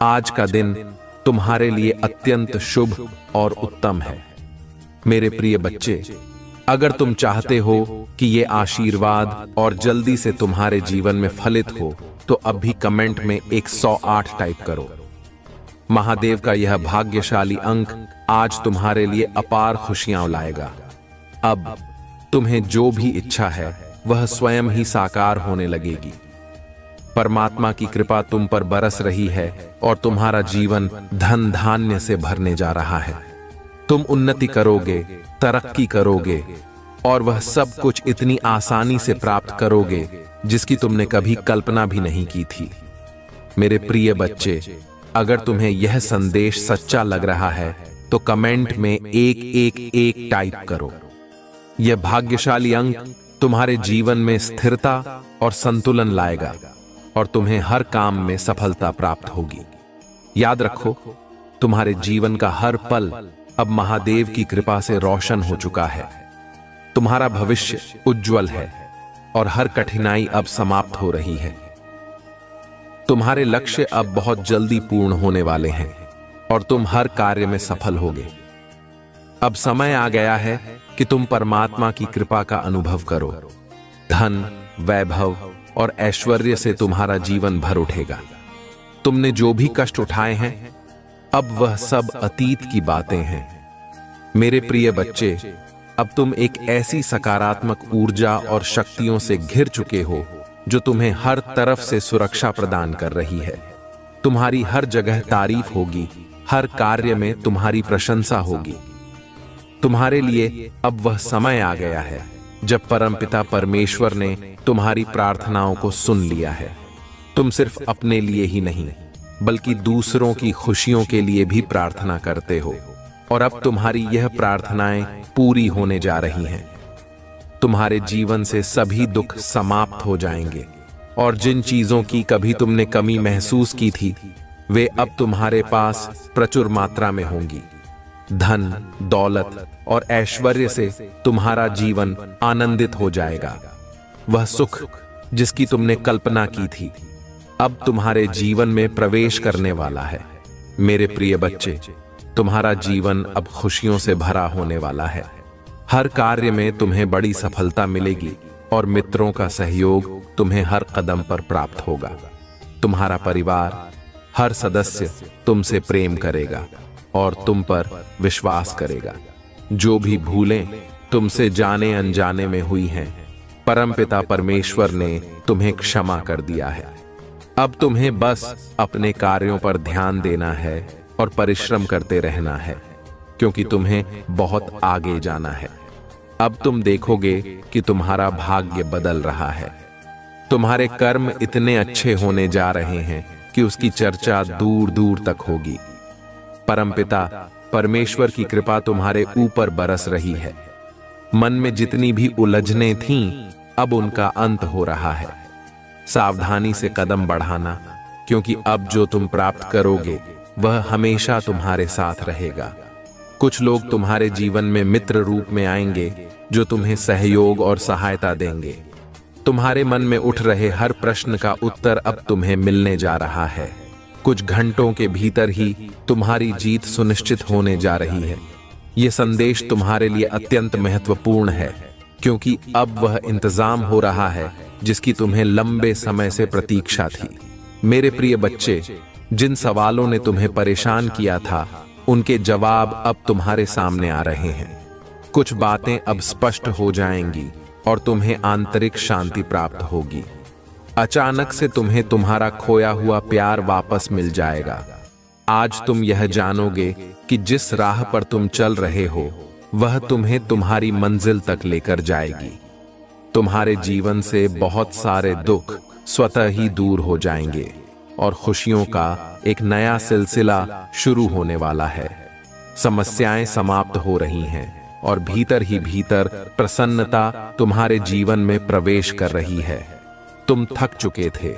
आज का दिन तुम्हारे लिए अत्यंत शुभ और उत्तम है। मेरे प्रिय बच्चे, अगर तुम चाहते हो कि ये आशीर्वाद और जल्दी से तुम्हारे जीवन में फलित हो तो अब भी कमेंट में 108 टाइप करो। महादेव का यह भाग्यशाली अंक आज तुम्हारे लिए अपार खुशियां लाएगा। अब तुम्हें जो भी इच्छा है वह स्वयं ही साकार होने लगेगी। परमात्मा की कृपा तुम पर बरस रही है और तुम्हारा जीवन धन धान्य से भरने जा रहा है। तुम उन्नति करोगे, तरक्की करोगे और वह सब कुछ इतनी आसानी से प्राप्त करोगे जिसकी तुमने कभी कल्पना भी नहीं की थी। मेरे प्रिय बच्चे, अगर तुम्हें यह संदेश सच्चा लग रहा है तो कमेंट में 111 टाइप करो। यह भाग्यशाली अंक तुम्हारे जीवन में स्थिरता और संतुलन लाएगा और तुम्हें हर काम में सफलता प्राप्त होगी। याद रखो, तुम्हारे जीवन का हर पल अब महादेव की कृपा से रोशन हो चुका है। तुम्हारा भविष्य उज्जवल है और हर कठिनाई अब समाप्त हो रही है। तुम्हारे लक्ष्य अब बहुत जल्दी पूर्ण होने वाले हैं और तुम हर कार्य में सफल होगे। अब समय आ गया है कि तुम परमात्मा की कृपा का अनुभव करो। धन, वैभव और ऐश्वर्य से तुम्हारा जीवन भर उठेगा। तुमने जो भी कष्ट उठाए हैं अब वह सब अतीत की बातें हैं। मेरे प्रिय बच्चे, अब तुम एक ऐसी सकारात्मक ऊर्जा और शक्तियों से घिर चुके हो जो तुम्हें हर तरफ से सुरक्षा प्रदान कर रही है। तुम्हारी हर जगह तारीफ होगी, हर कार्य में तुम्हारी प्रशंसा होगी। तुम्हारे लिए अब वह समय आ गया है जब परमपिता परमेश्वर ने तुम्हारी प्रार्थनाओं को सुन लिया है। तुम सिर्फ अपने लिए ही नहीं बल्कि दूसरों की खुशियों के लिए भी प्रार्थना करते हो और अब तुम्हारी यह प्रार्थनाएं पूरी होने जा रही हैं। तुम्हारे जीवन से सभी दुख समाप्त हो जाएंगे और जिन चीजों की कभी तुमने कमी महसूस की थी वे अब तुम्हारे पास प्रचुर मात्रा में होंगी। धन, दौलत और ऐश्वर्य से तुम्हारा जीवन आनंदित हो जाएगा। वह सुख जिसकी तुमने कल्पना की थी अब तुम्हारे जीवन में प्रवेश करने वाला है। मेरे प्रिय बच्चे, तुम्हारा जीवन अब खुशियों से भरा होने वाला है। हर कार्य में तुम्हें बड़ी सफलता मिलेगी और मित्रों का सहयोग तुम्हें हर कदम पर प्राप्त होगा। तुम्हारा परिवार, हर सदस्य तुमसे प्रेम करेगा और तुम पर विश्वास करेगा। जो भी भूलें तुमसे जाने अनजाने में हुई हैं, परमपिता परमेश्वर ने तुम्हें क्षमा कर दिया है। अब तुम्हें बस अपने कार्यों पर ध्यान देना है और परिश्रम करते रहना है, क्योंकि तुम्हें बहुत आगे जाना है। अब तुम देखोगे कि तुम्हारा भाग्य बदल रहा है। तुम्हारे कर्म इतने अच्छे होने जा रहे हैं कि उसकी चर्चा दूर दूर तक होगी। परमपिता परमेश्वर की कृपा तुम्हारे ऊपर बरस रही है। मन में जितनी भी उलझनें थीं, अब उनका अंत हो रहा है। सावधानी से कदम बढ़ाना, क्योंकि अब जो तुम प्राप्त करोगे वह हमेशा तुम्हारे साथ रहेगा। कुछ लोग तुम्हारे जीवन में मित्र रूप में आएंगे जो तुम्हें सहयोग और सहायता देंगे। तुम्हारे मन में उठ रहे हर प्रश्न का उत्तर अब तुम्हें मिलने जा रहा है। कुछ घंटों के भीतर ही तुम्हारी जीत सुनिश्चित होने जा रही है। यह संदेश तुम्हारे लिए अत्यंत महत्वपूर्ण है, क्योंकि अब वह इंतजाम हो रहा है जिसकी तुम्हें लंबे समय से प्रतीक्षा थी। मेरे प्रिय बच्चे, जिन सवालों ने तुम्हें परेशान किया था उनके जवाब अब तुम्हारे सामने आ रहे हैं। कुछ बातें अब स्पष्ट हो जाएंगी और तुम्हें आंतरिक शांति प्राप्त होगी। अचानक से तुम्हें तुम्हारा खोया हुआ प्यार वापस मिल जाएगा। आज तुम यह जानोगे कि जिस राह पर तुम चल रहे हो वह तुम्हें तुम्हारी मंजिल तक लेकर जाएगी। तुम्हारे जीवन से बहुत सारे दुख स्वतः ही दूर हो जाएंगे और खुशियों का एक नया सिलसिला शुरू होने वाला है। समस्याएं समाप्त हो रही हैं और भीतर ही भीतर प्रसन्नता तुम्हारे जीवन में प्रवेश कर रही है। तुम थक चुके थे,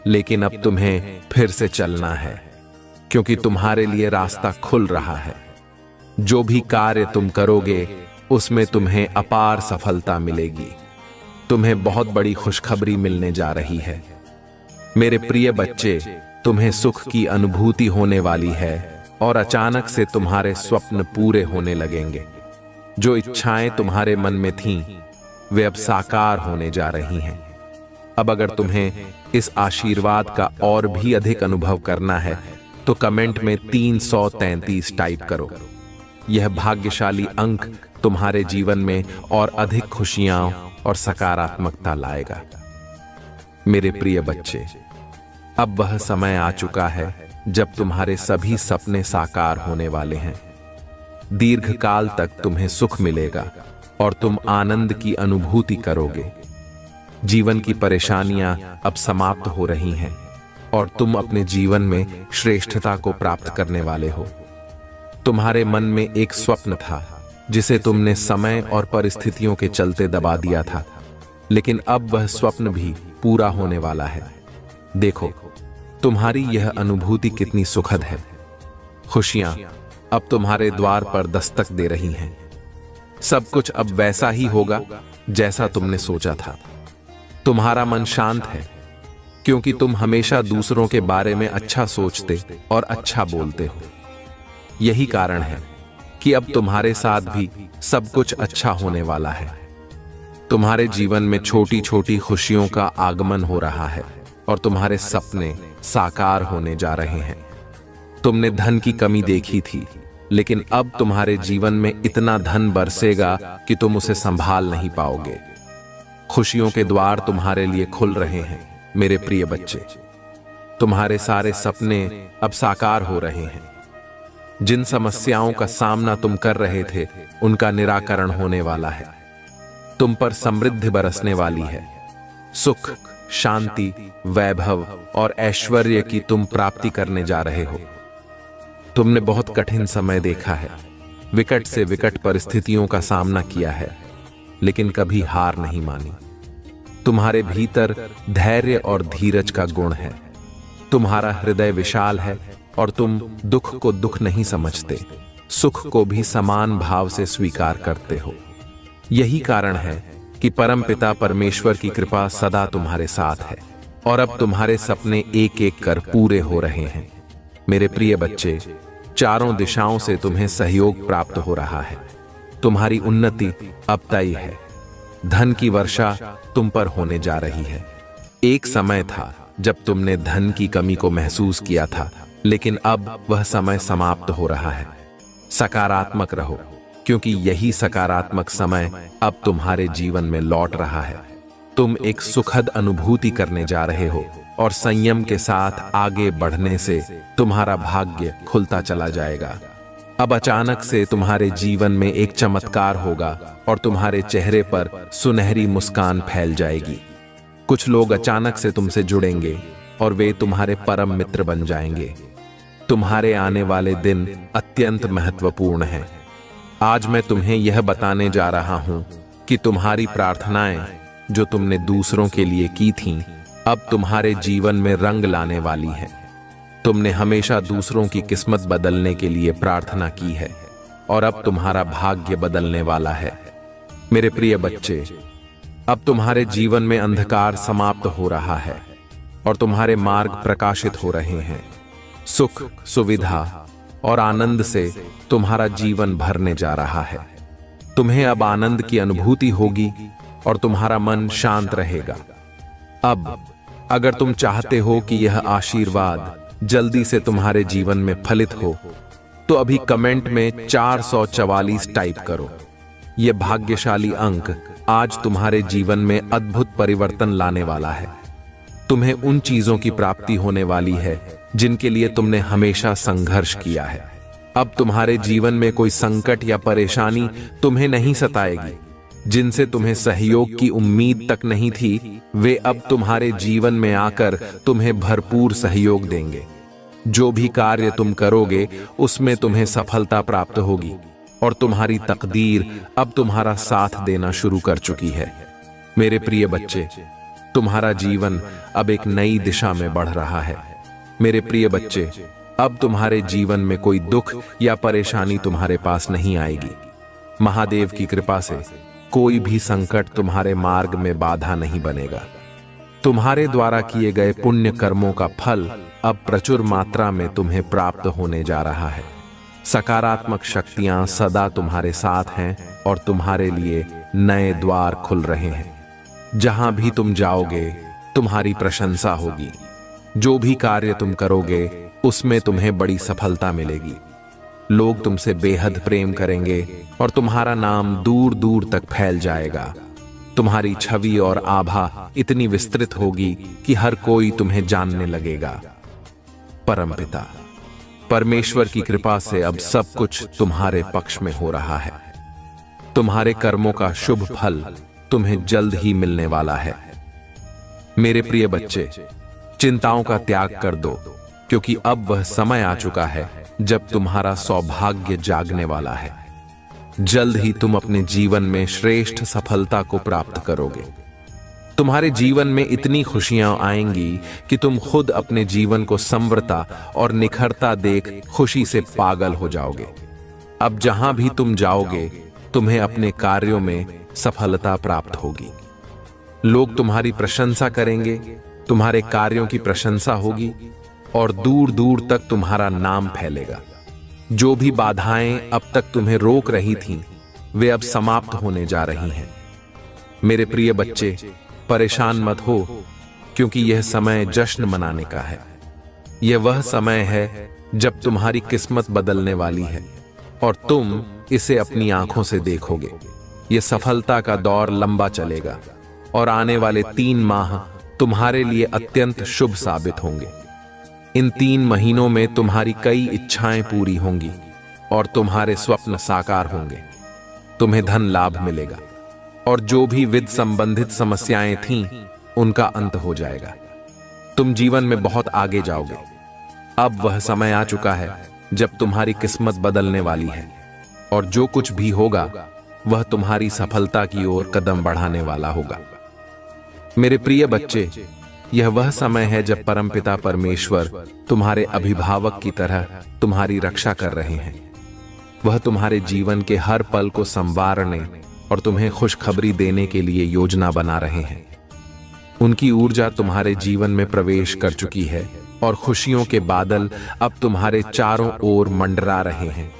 लेकिन अब तुम्हें फिर से चलना है, क्योंकि तुम्हारे लिए रास्ता खुल रहा है। जो भी कार्य तुम करोगे उसमें तुम्हें अपार सफलता मिलेगी। तुम्हें बहुत बड़ी खुशखबरी मिलने जा रही है। मेरे प्रिय बच्चे, तुम्हें सुख की अनुभूति होने वाली है और अचानक से तुम्हारे स्वप्न पूरे होने लगेंगे। जो इच्छाएं तुम्हारे मन में थीं, वे अब साकार होने जा रही हैं। अब अगर तुम्हें इस आशीर्वाद का और भी अधिक अनुभव करना है तो कमेंट में 333 टाइप करो। यह भाग्यशाली अंक तुम्हारे जीवन में और अधिक खुशियां और सकारात्मकता लाएगा। मेरे प्रिय बच्चे, अब वह समय आ चुका है जब तुम्हारे सभी सपने साकार होने वाले हैं। दीर्घकाल तक तुम्हें सुख मिलेगा और तुम आनंद की अनुभूति करोगे। जीवन की परेशानियां अब समाप्त हो रही हैं और तुम अपने जीवन में श्रेष्ठता को प्राप्त करने वाले हो। तुम्हारे मन में एक स्वप्न था जिसे तुमने समय और परिस्थितियों के चलते दबा दिया था, लेकिन अब वह स्वप्न भी पूरा होने वाला है। देखो, तुम्हारी यह अनुभूति कितनी सुखद है। खुशियां अब तुम्हारे द्वार पर दस्तक दे रही हैं। सब कुछ अब वैसा ही होगा जैसा तुमने सोचा था। तुम्हारा मन शांत है क्योंकि तुम हमेशा दूसरों के बारे में अच्छा सोचते और अच्छा बोलते हो। यही कारण है कि अब तुम्हारे साथ भी सब कुछ अच्छा होने वाला है। तुम्हारे जीवन में छोटी छोटी खुशियों का आगमन हो रहा है और तुम्हारे सपने साकार होने जा रहे हैं। तुमने धन की कमी देखी थी, लेकिन अब तुम्हारे जीवन में इतना धन बरसेगा कि तुम उसे संभाल नहीं पाओगे। खुशियों के द्वार तुम्हारे लिए खुल रहे हैं। मेरे प्रिय बच्चे, तुम्हारे सारे सपने अब साकार हो रहे हैं। जिन समस्याओं का सामना तुम कर रहे थे, उनका निराकरण होने वाला है। तुम पर समृद्धि बरसने वाली है। सुख, शांति, वैभव और ऐश्वर्य की तुम प्राप्ति करने जा रहे हो। तुमने बहुत कठिन समय देखा है, विकट से विकट परिस्थितियों का सामना किया है, लेकिन कभी हार नहीं मानी। तुम्हारे भीतर धैर्य और धीरज का गुण है। तुम्हारा हृदय विशाल है और तुम दुख को दुख नहीं समझते, सुख को भी समान भाव से स्वीकार करते हो। यही कारण है कि परमपिता परमेश्वर की कृपा सदा तुम्हारे साथ है और अब तुम्हारे सपने एक एक कर पूरे हो रहे हैं। मेरे प्रिय बच्चे, चारों दिशाओं से तुम्हें सहयोग प्राप्त हो रहा है। तुम्हारी उन्नति अब तय है। धन की वर्षा तुम पर होने जा रही है। एक समय था जब तुमने धन की कमी को महसूस किया था, लेकिन अब वह समय समाप्त हो रहा है। सकारात्मक रहो, क्योंकि यही सकारात्मक समय अब तुम्हारे जीवन में लौट रहा है। तुम एक सुखद अनुभूति करने जा रहे हो और संयम के साथ आगे बढ़ने से तुम्हारा भाग्य खुलता चला जाएगा। अब अचानक से तुम्हारे जीवन में एक चमत्कार होगा और तुम्हारे चेहरे पर सुनहरी मुस्कान फैल जाएगी। कुछ लोग अचानक से तुमसे जुड़ेंगे और वे तुम्हारे परम मित्र बन जाएंगे। तुम्हारे आने वाले दिन अत्यंत महत्वपूर्ण हैं। आज मैं तुम्हें यह बताने जा रहा हूं कि तुम्हारी प्रार्थनाएं जो तुमने दूसरों के लिए की थीं, अब तुम्हारे जीवन में रंग लाने वाली हैं। तुमने हमेशा दूसरों की किस्मत बदलने के लिए प्रार्थना की है और अब तुम्हारा भाग्य बदलने वाला है। मेरे प्रिय बच्चे, अब तुम्हारे जीवन में अंधकार समाप्त हो रहा है और तुम्हारे मार्ग प्रकाशित हो रहे हैं। सुख, सुविधा और आनंद से तुम्हारा जीवन भरने जा रहा है। तुम्हें अब आनंद की अनुभूति होगी और तुम्हारा मन शांत रहेगा। अब अगर तुम चाहते हो कि यह आशीर्वाद जल्दी से तुम्हारे जीवन में फलित हो, तो अभी कमेंट में 444 टाइप करो। यह भाग्यशाली अंक आज तुम्हारे जीवन में अद्भुत परिवर्तन लाने वाला है। तुम्हें उन चीजों की प्राप्ति होने वाली है जिनके लिए तुमने हमेशा संघर्ष किया है। अब तुम्हारे जीवन में कोई संकट या परेशानी तुम्हें नहीं सताएगी। जिनसे तुम्हें सहयोग की उम्मीद तक नहीं थी, वे अब तुम्हारे जीवन में आकर तुम्हें भरपूर सहयोग देंगे। जो भी कार्य तुम करोगे उसमें तुम्हें सफलता प्राप्त होगी और तुम्हारी तकदीर अब तुम्हारा साथ देना शुरू कर चुकी है। मेरे प्रिय बच्चे, तुम्हारा जीवन अब एक नई दिशा में बढ़ रहा है। मेरे प्रिय बच्चे, अब तुम्हारे जीवन में कोई दुख या परेशानी तुम्हारे पास नहीं आएगी। महादेव की कृपा से कोई भी संकट तुम्हारे मार्ग में बाधा नहीं बनेगा। तुम्हारे द्वारा किए गए पुण्य कर्मों का फल अब प्रचुर मात्रा में तुम्हें प्राप्त होने जा रहा है। सकारात्मक शक्तियां सदा तुम्हारे साथ हैं और तुम्हारे लिए नए द्वार खुल रहे हैं। जहां भी तुम जाओगे तुम्हारी प्रशंसा होगी। जो भी कार्य तुम करोगे उसमें तुम्हें बड़ी सफलता मिलेगी। लोग तुमसे बेहद प्रेम करेंगे और तुम्हारा नाम दूर दूर तक फैल जाएगा। तुम्हारी छवि और आभा इतनी विस्तृत होगी कि हर कोई तुम्हें जानने लगेगा। परमपिता परमेश्वर की कृपा से अब सब कुछ तुम्हारे पक्ष में हो रहा है। तुम्हारे कर्मों का शुभ फल तुम्हें जल्द ही मिलने वाला है। मेरे प्रिय बच्चे, चिंताओं का त्याग कर दो, क्योंकि अब वह समय आ चुका है जब तुम्हारा सौभाग्य जागने वाला है। जल्द ही तुम अपने जीवन में श्रेष्ठ सफलता को प्राप्त करोगे। तुम्हारे जीवन में इतनी खुशियां आएंगी कि तुम खुद अपने जीवन को समृद्धता और निखरता देख खुशी से पागल हो जाओगे। अब जहां भी तुम जाओगे तुम्हें अपने कार्यों में सफलता प्राप्त होगी। लोग तुम्हारी प्रशंसा करेंगे, तुम्हारे कार्यों की प्रशंसा होगी और दूर दूर तक तुम्हारा नाम फैलेगा। जो भी बाधाएं अब तक तुम्हें रोक रही थीं, वे अब समाप्त होने जा रही हैं। मेरे प्रिय बच्चे, परेशान मत हो, क्योंकि यह समय जश्न मनाने का है। यह वह समय है जब तुम्हारी किस्मत बदलने वाली है और तुम इसे अपनी आंखों से देखोगे। यह सफलता का दौर लंबा चलेगा और आने वाले 3 माह तुम्हारे लिए अत्यंत शुभ साबित होंगे। इन 3 महीनों में तुम्हारी कई इच्छाएं पूरी होंगी और तुम्हारे स्वप्न साकार होंगे। तुम्हें धन लाभ मिलेगा और जो भी वित्त संबंधित समस्याएं थीं, उनका अंत हो जाएगा। तुम जीवन में बहुत आगे जाओगे। अब वह समय आ चुका है जब तुम्हारी किस्मत बदलने वाली है और जो कुछ भी होगा वह तुम्हारी सफलता की ओर कदम बढ़ाने वाला होगा। मेरे प्रिय बच्चे, यह वह समय है जब परमपिता परमेश्वर तुम्हारे अभिभावक की तरह तुम्हारी रक्षा कर रहे हैं। वह तुम्हारे जीवन के हर पल को संवारने और तुम्हें खुशखबरी देने के लिए योजना बना रहे हैं। उनकी ऊर्जा तुम्हारे जीवन में प्रवेश कर चुकी है और खुशियों के बादल अब तुम्हारे चारों ओर मंडरा रहे हैं।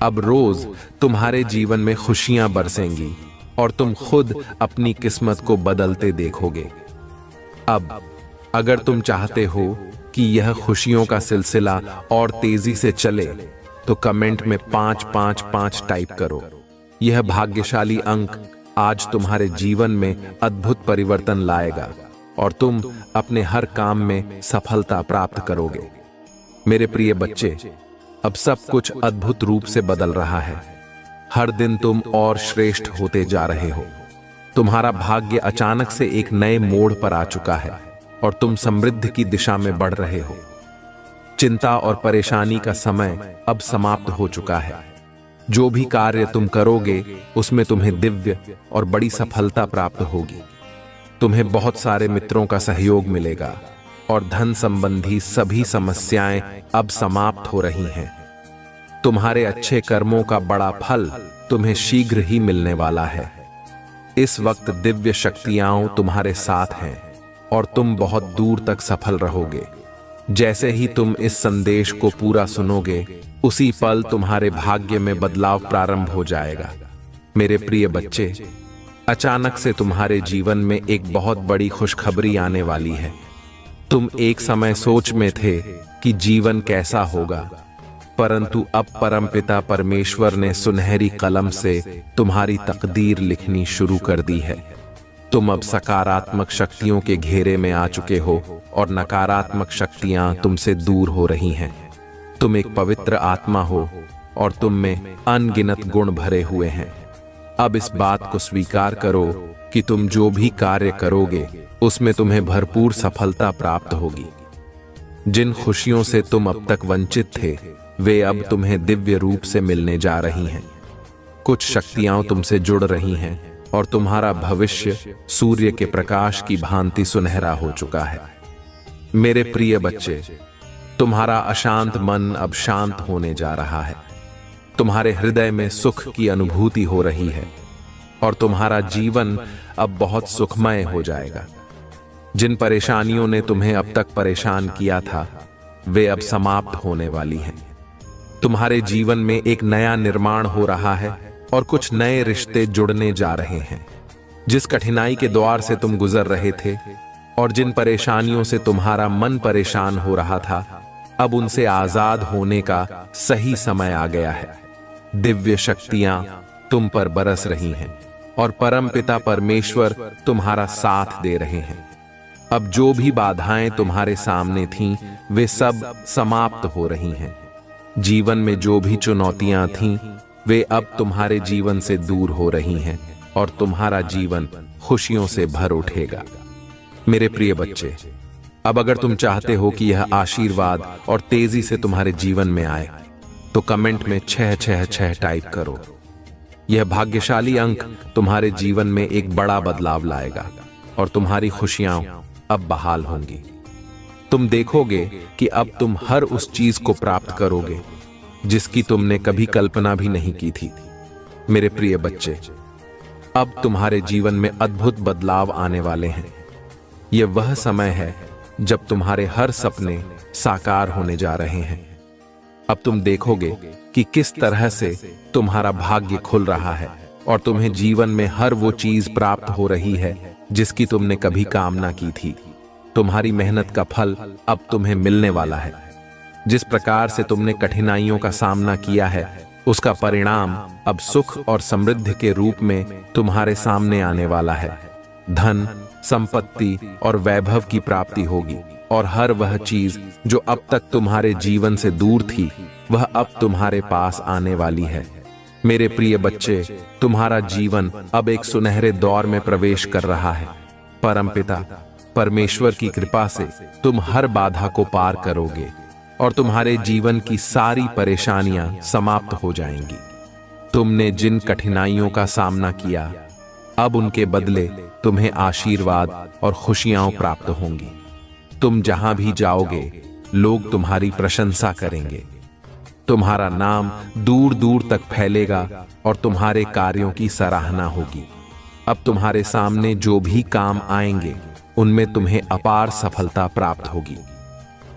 अब रोज तुम्हारे जीवन में खुशियां बरसेंगी और तुम खुद अपनी किस्मत को बदलते देखोगे। अब अगर तुम चाहते हो कि यह खुशियों का सिलसिला और तेजी से चले तो कमेंट में 555 टाइप करो। यह भाग्यशाली अंक आज तुम्हारे जीवन में अद्भुत परिवर्तन लाएगा और तुम अपने हर काम में सफलता प्राप्त करोगे। मेरे प्रिय बच्चे, अब सब कुछ अद्भुत रूप से बदल रहा है। हर दिन तुम और श्रेष्ठ होते जा रहे हो। तुम्हारा भाग्य अचानक से एक नए मोड़ पर आ चुका है और तुम समृद्धि की दिशा में बढ़ रहे हो। चिंता और परेशानी का समय अब समाप्त हो चुका है। जो भी कार्य तुम करोगे उसमें तुम्हें दिव्य और बड़ी सफलता प्राप्त होगी। तुम्हें बहुत सारे मित्रों का सहयोग मिलेगा और धन संबंधी सभी समस्याएं अब समाप्त हो रही हैं। तुम्हारे अच्छे कर्मों का बड़ा फल तुम्हें शीघ्र ही मिलने वाला है। इस वक्त दिव्य शक्तियां तुम्हारे साथ हैं और तुम बहुत दूर तक सफल रहोगे। जैसे ही तुम इस संदेश को पूरा सुनोगे, उसी पल तुम्हारे भाग्य में बदलाव प्रारंभ हो जाएगा। मेरे प्रिय बच्चे, अचानक से तुम्हारे जीवन में एक बहुत बड़ी खुशखबरी आने वाली है। तुम एक समय सोच में थे कि जीवन कैसा होगा, परंतु अब परमपिता परमेश्वर ने सुनहरी कलम से तुम्हारी तकदीर लिखनी शुरू कर दी है। तुम अब सकारात्मक शक्तियों के घेरे में आ चुके हो और नकारात्मक शक्तियां तुमसे दूर हो रही हैं। तुम एक पवित्र आत्मा हो और तुम में अनगिनत गुण भरे हुए हैं। अब इस बात को स्वीकार करो कि तुम जो भी कार्य करोगे उसमें तुम्हें भरपूर सफलता प्राप्त होगी। जिन खुशियों से तुम अब तक वंचित थे वे अब तुम्हें दिव्य रूप से मिलने जा रही हैं। कुछ शक्तियां तुमसे जुड़ रही हैं और तुम्हारा भविष्य सूर्य के प्रकाश की भांति सुनहरा हो चुका है। मेरे प्रिय बच्चे, तुम्हारा अशांत मन अब शांत होने जा रहा है। तुम्हारे हृदय में सुख की अनुभूति हो रही है और तुम्हारा जीवन अब बहुत सुखमय हो जाएगा। जिन परेशानियों ने तुम्हें अब तक परेशान किया था वे अब समाप्त होने वाली हैं। तुम्हारे जीवन में एक नया निर्माण हो रहा है और कुछ नए रिश्ते जुड़ने जा रहे हैं। जिस कठिनाई के द्वार से तुम गुजर रहे थे और जिन परेशानियों से तुम्हारा मन परेशान हो रहा था, अब उनसे आजाद होने का सही समय आ गया है। दिव्य शक्तियां तुम पर बरस रही हैं और परमपिता परमेश्वर तुम्हारा साथ दे रहे हैं। अब जो भी बाधाएं तुम्हारे सामने थीं, वे सब समाप्त हो रही हैं। जीवन में जो भी चुनौतियां थीं, वे अब तुम्हारे जीवन से दूर हो रही हैं और तुम्हारा जीवन खुशियों से भर उठेगा। मेरे प्रिय बच्चे, अब अगर तुम चाहते हो कि यह आशीर्वाद और तेजी से तुम्हारे जीवन में आए तो कमेंट में 666 टाइप करो। यह भाग्यशाली अंक तुम्हारे जीवन में एक बड़ा बदलाव लाएगा और तुम्हारी खुशियां अब बहाल होंगी। तुम देखोगे कि अब तुम हर उस चीज को प्राप्त करोगे जिसकी तुमने कभी कल्पना भी नहीं की थी। मेरे प्रिय बच्चे, अब तुम्हारे जीवन में अद्भुत बदलाव आने वाले हैं। यह वह समय है जब तुम्हारे हर सपने साकार होने जा रहे हैं। अब तुम देखोगे कि किस तरह से तुम्हारा भाग्य खुल रहा है और तुम्हें जीवन में हर वो चीज प्राप्त हो रही है जिसकी तुमने कभी कामना की थी। तुम्हारी मेहनत का फल अब तुम्हें मिलने वाला है। जिस प्रकार से तुमने कठिनाइयों का सामना किया है उसका परिणाम अब सुख और समृद्धि के रूप में तुम्हारे सामने आने वाला है। धन, संपत्ति और वैभव की प्राप्ति होगी और हर वह चीज जो अब तक तुम्हारे जीवन से दूर थी वह अब तुम्हारे पास आने वाली है। मेरे प्रिय बच्चे, तुम्हारा जीवन अब एक सुनहरे दौर में प्रवेश कर रहा है। परमपिता परमेश्वर की कृपा से तुम हर बाधा को पार करोगे और तुम्हारे जीवन की सारी परेशानियां समाप्त हो जाएंगी। तुमने जिन कठिनाइयों का सामना किया, अब उनके बदले तुम्हें आशीर्वाद और खुशियां प्राप्त होंगी। तुम जहां भी जाओगे लोग तुम्हारी प्रशंसा करेंगे। तुम्हारा नाम दूर दूर तक फैलेगा और तुम्हारे कार्यों की सराहना होगी। अब तुम्हारे सामने जो भी काम आएंगे उनमें तुम्हें अपार सफलता प्राप्त होगी।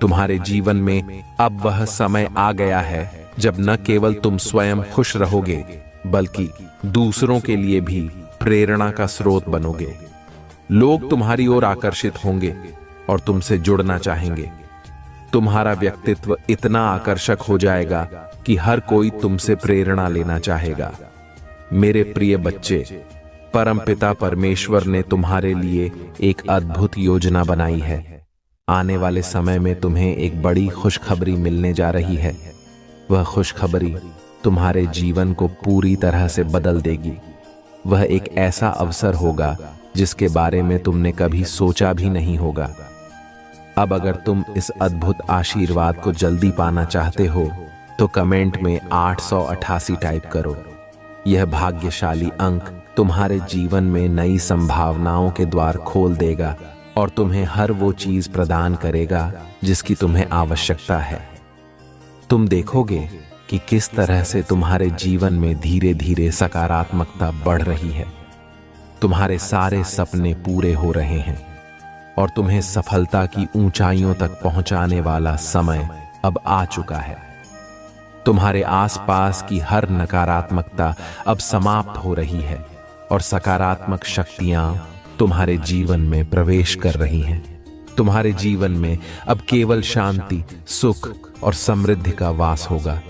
तुम्हारे जीवन में अब वह समय आ गया है जब न केवल तुम स्वयं खुश रहोगे बल्कि दूसरों के लिए भी प्रेरणा का स्रोत बनोगे। लोग तुम्हारी ओर आकर्षित होंगे और तुमसे जुड़ना चाहेंगे। तुम्हारा व्यक्तित्व इतना आकर्षक हो जाएगा कि हर कोई तुमसे प्रेरणा लेना चाहेगा। मेरे प्रिय बच्चे, परमपिता परमेश्वर ने तुम्हारे लिए एक अद्भुत योजना बनाई है। आने वाले समय में तुम्हें एक बड़ी खुशखबरी मिलने जा रही है। वह खुशखबरी तुम्हारे जीवन को पूरी तरह से बदल देगी। वह एक ऐसा अवसर होगा जिसके बारे में तुमने कभी सोचा भी नहीं होगा। अब अगर तुम इस अद्भुत आशीर्वाद को जल्दी पाना चाहते हो तो कमेंट में 888 टाइप करो। यह भाग्यशाली अंक तुम्हारे जीवन में नई संभावनाओं के द्वार खोल देगा और तुम्हें हर वो चीज प्रदान करेगा जिसकी तुम्हें आवश्यकता है। तुम देखोगे कि किस तरह से तुम्हारे जीवन में धीरे धीरे सकारात्मकता बढ़ रही है। तुम्हारे सारे सपने पूरे हो रहे हैं और तुम्हें सफलता की ऊंचाइयों तक पहुंचाने वाला समय अब आ चुका है। तुम्हारे आसपास की हर नकारात्मकता अब समाप्त हो रही है और सकारात्मक शक्तियां तुम्हारे जीवन में प्रवेश कर रही हैं। तुम्हारे जीवन में अब केवल शांति, सुख और समृद्धि का वास होगा।